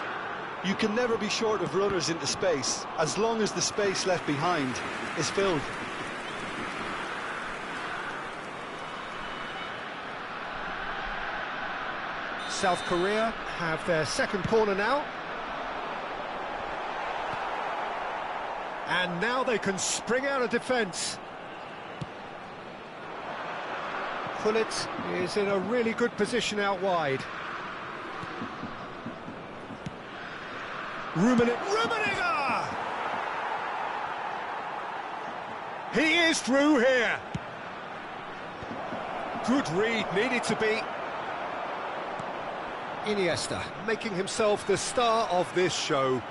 You can never be short of runners into space, as long as the space left behind is filled. South Korea have their second corner now. And now they can spring out of defence. Pullet is in a really good position out wide. Rummenigge! He is through here. Good read, needed to be. Iniesta making himself the star of this show.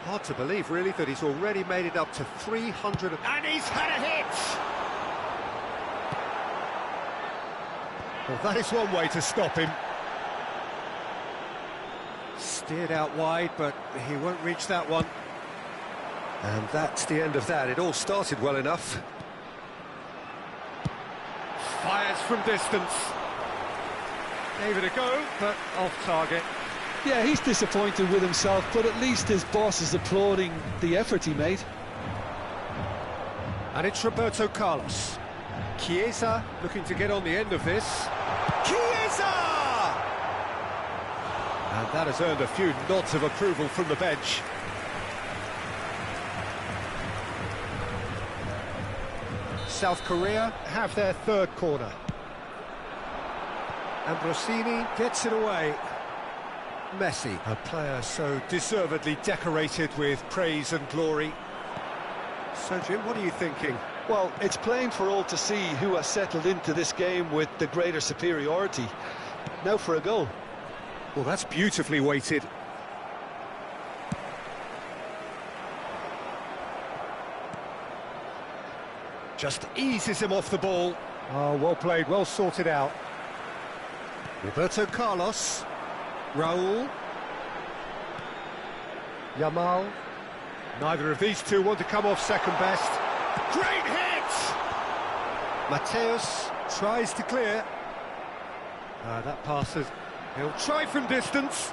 Hard to believe, really, that he's already made it up to 300. And he's had a hit! Well, that is one way to stop him. Steered out wide, but he won't reach that one. And that's the end of that. It all started well enough. Fires from distance. Gave it a go, but off target. Yeah, he's disappointed with himself, but at least his boss is applauding the effort he made. And it's Roberto Carlos. Chiesa looking to get on the end of this. Chiesa! And that has earned a few nods of approval from the bench. South Korea have their third corner. Ambrosini gets it away. Messi, a player so deservedly decorated with praise and glory. So, Jim, what are you thinking? Well, it's plain for all to see who has settled into this game with the greater superiority. Now for a goal. Well, that's beautifully weighted. Just eases him off the ball. Oh, well played, well sorted out. Roberto Carlos. Raul. Yamal. Neither of these two want to come off second best. Great hit! Mateus tries to clear. That passes. He'll try from distance.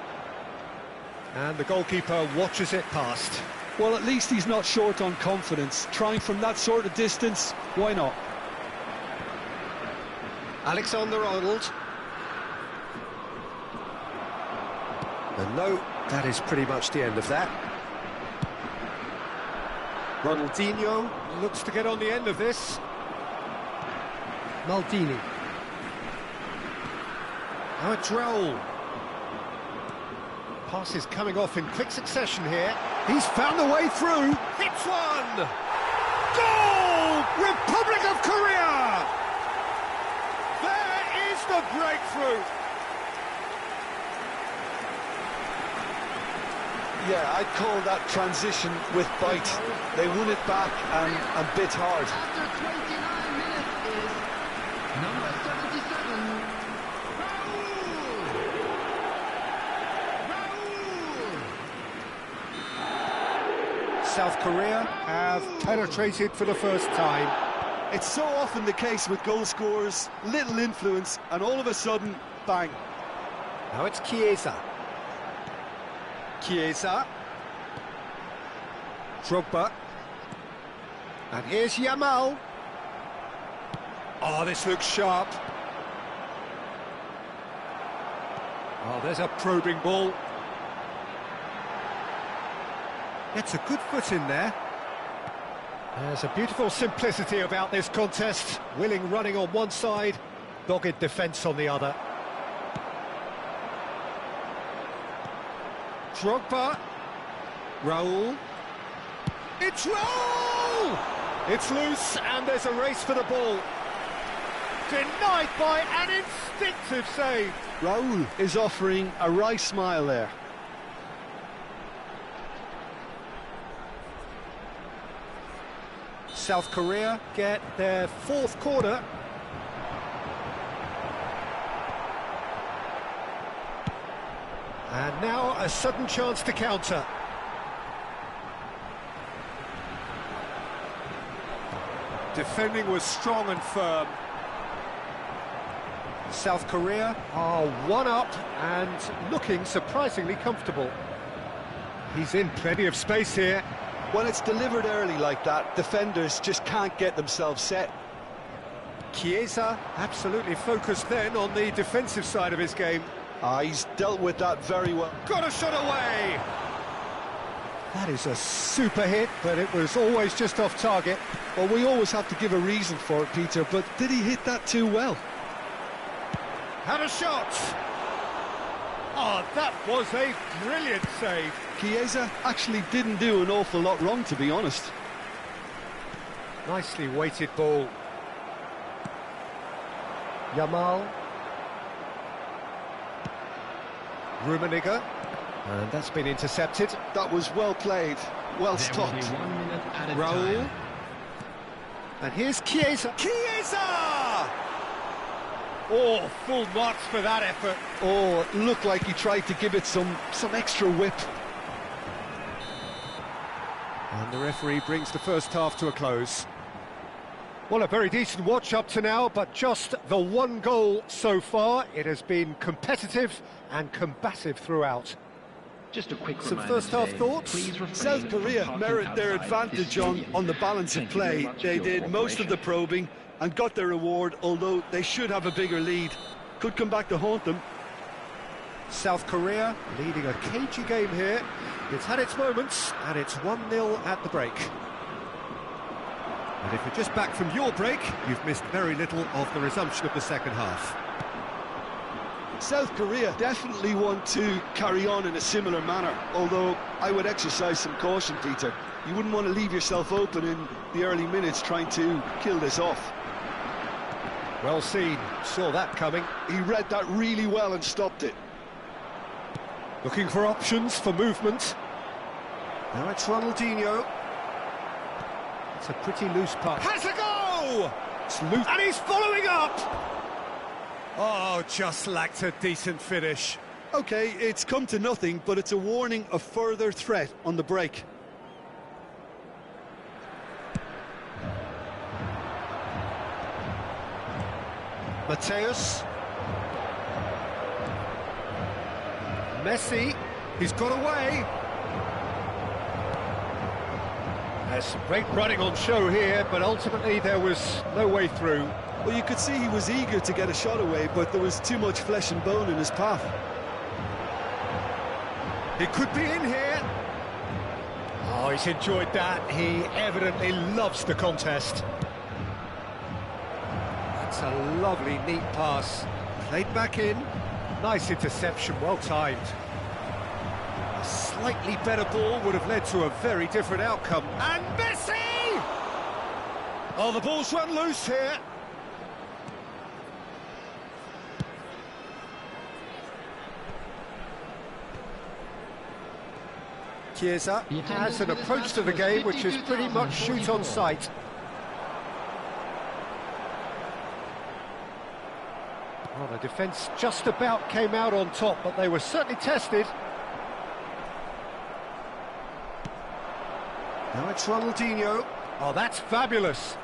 And the goalkeeper watches it past. Well, at least he's not short on confidence. Trying from that sort of distance, why not? Alexander-Arnold. And no, that is pretty much the end of that. Ronaldinho looks to get on the end of this. Maldini. Now it's Raul. Passes coming off in quick succession here. He's found a way through. Hits one! Goal! Republic of Korea! There is the breakthrough! Yeah, I'd call that transition with bite. They won it back and bit hard. After 29 minutes is number 77, Raul! South Korea have penetrated for the first time. It's so often the case with goal scorers, little influence, and all of a sudden, bang. Now it's Chiesa. Chiesa. Drogba. And here's Yamal. Oh, this looks sharp. Oh, there's a probing ball. Gets a good foot in there. There's a beautiful simplicity about this contest. Willing running on one side, dogged defence on the other. Drogba. Raul. It's Raul! It's loose and there's a race for the ball. Denied by an instinctive save. Raul is offering a wry smile there. South Korea get their fourth corner. And now a sudden chance to counter. Defending was strong and firm. South Korea are one up and looking surprisingly comfortable. He's in plenty of space here. When it's delivered early like that, defenders just can't get themselves set. Chiesa absolutely focused then on the defensive side of his game. He's dealt with that very well. Got a shot away! That is a super hit, but it was always just off target. Well, we always have to give a reason for it, Peter, but did he hit that too well? Had a shot! Oh, that was a brilliant save. Chiesa actually didn't do an awful lot wrong, to be honest. Nicely weighted ball. Yamal. Rummenigge. And that's been intercepted. That was well played, well stopped. Raul. And here's Chiesa. Chiesa! Oh, full marks for that effort. Oh, it looked like he tried to give it some extra whip. And the referee brings the first half to a close. Well, a very decent watch up to now, but just the one goal so far. It has been competitive and combative throughout. Just a quick Some first half thoughts? South Korea merit their advantage on the balance of play. They did most of the probing and got their reward, although they should have a bigger lead. Could come back to haunt them. South Korea leading a cagey game here. It's had its moments, and it's 1-0 at the break. And if you're just back from your break, you've missed very little of the resumption of the second half. South Korea definitely want to carry on in a similar manner, although I would exercise some caution, Peter. You wouldn't want to leave yourself open in the early minutes trying to kill this off. Well seen, saw that coming. He read that really well and stopped it. Looking for options for movement. Now it's Ronaldinho. It's a pretty loose puck. Has a go! It's loose. And he's following up! Oh, just lacked a decent finish. OK, it's come to nothing, but it's a warning of further threat on the break. Mateus. Messi. He's got away. There's some great running on show here, but ultimately there was no way through. Well, you could see he was eager to get a shot away, but there was too much flesh and bone in his path. He could be in here. Oh, he's enjoyed that. He evidently loves the contest. That's a lovely, neat pass. Played back in. Nice interception, well timed. A slightly better ball would have led to a very different outcome. And Messi! Oh, the ball's run loose here. Chiesa has an approach to the game which is pretty much shoot on sight. Well, the defence just about came out on top, but they were certainly tested. Now it's Ronaldinho. Oh, that's fabulous.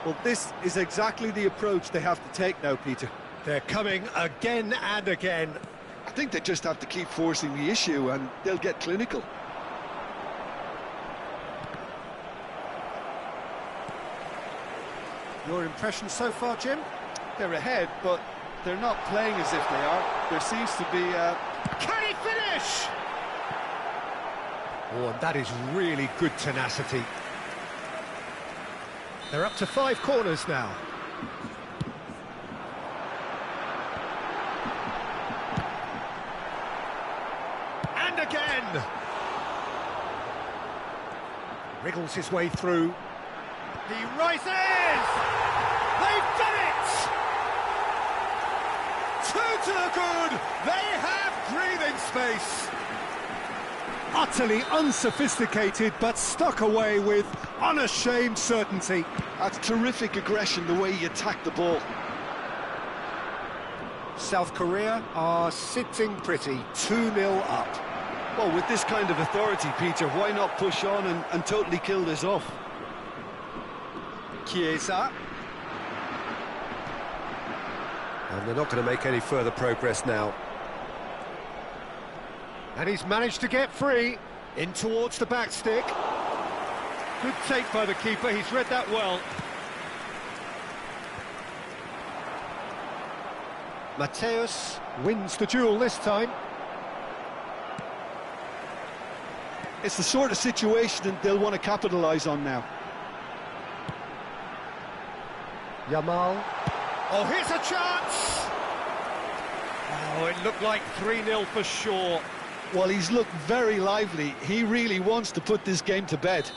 Well, this is exactly the approach they have to take now, Peter. They're coming again and again. I think they just have to keep forcing the issue and they'll get clinical. Your impression so far, Jim? They're ahead, but they're not playing as if they are. There seems to be Can he finish? Oh, and that is really good tenacity. They're up to 5 corners now. And again! Wriggles his way through. He rises! They've done it! 2 to the good! They have breathing space! Utterly unsophisticated, but stuck away with unashamed certainty. that's terrific aggression, the way he attacked the ball. South Korea are sitting pretty, 2-0 up. Well, with this kind of authority, Peter, why not push on and totally kill this off? Chiesa. And they're not going to make any further progress now. And he's managed to get free, in towards the back stick. Good take by the keeper, he's read that well. Mateus wins the duel this time. It's the sort of situation that they'll want to capitalise on now. Yamal. Oh, here's a chance! Oh, it looked like 3-0 for sure. Well, he's looked very lively. He really wants to put this game to bed.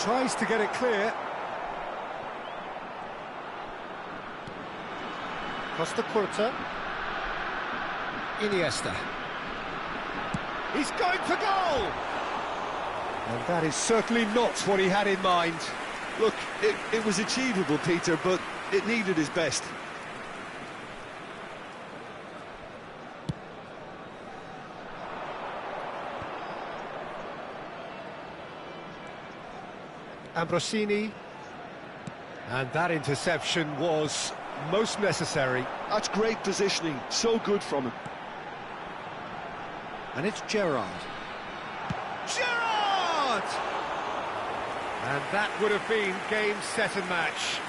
Tries to get it clear. Costa Curta. Iniesta. He's going for goal! And that is certainly not what he had in mind. Look, it was achievable, Peter, but it needed his best. Ambrosini. And that interception was most necessary. That's great positioning, so good from him. And it's Gerrard. Gerrard! And that would have been game, set and match.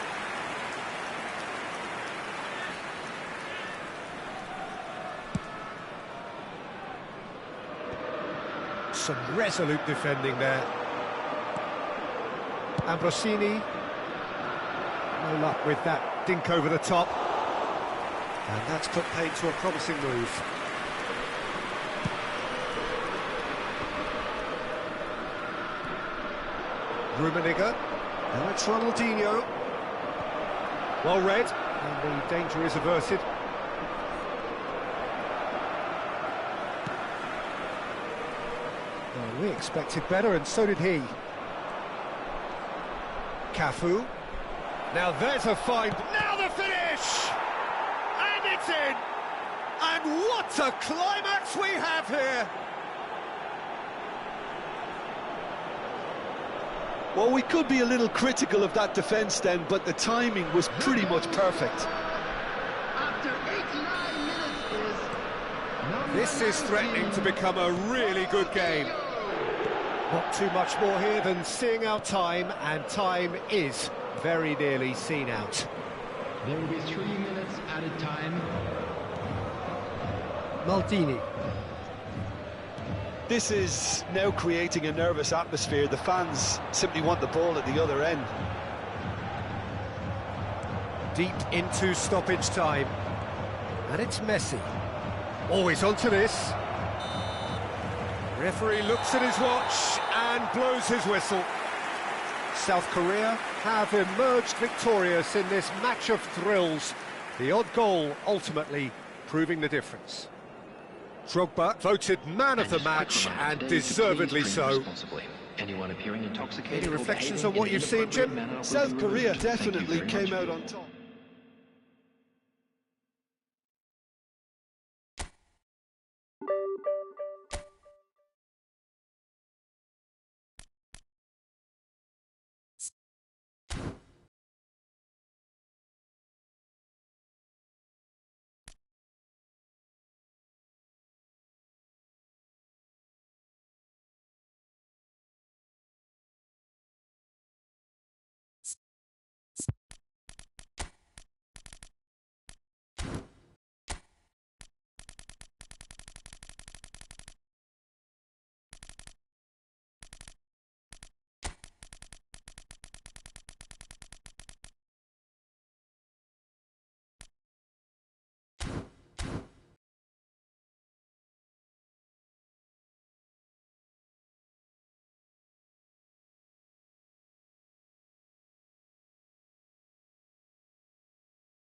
Some resolute defending there. Ambrosini. No luck with that dink over the top. And that's put paid to a promising move. Rummenigge. Now it's Ronaldinho. Well read, and the danger is averted. Well, we expected better, and so did he. Cafu. Now there's a find. Now the finish! And it's in! And what a climax we have here! Well, we could be a little critical of that defence then, but the timing was pretty much perfect. After 89 minutes is number This is threatening to become a really good game. Not too much more here than seeing out time, and time is very nearly seen out. There will be 3 minutes added time. Maldini. This is now creating a nervous atmosphere. The fans simply want the ball at the other end. Deep into stoppage time. And it's Messi. Always onto this. Referee looks at his watch and blows his whistle. South Korea have emerged victorious in this match of thrills. The odd goal ultimately proving the difference. Drogba voted man of the match, and deservedly so. Anyone appearing intoxicated. Any reflections on what you've seen, Jim? South Korea definitely came out on top.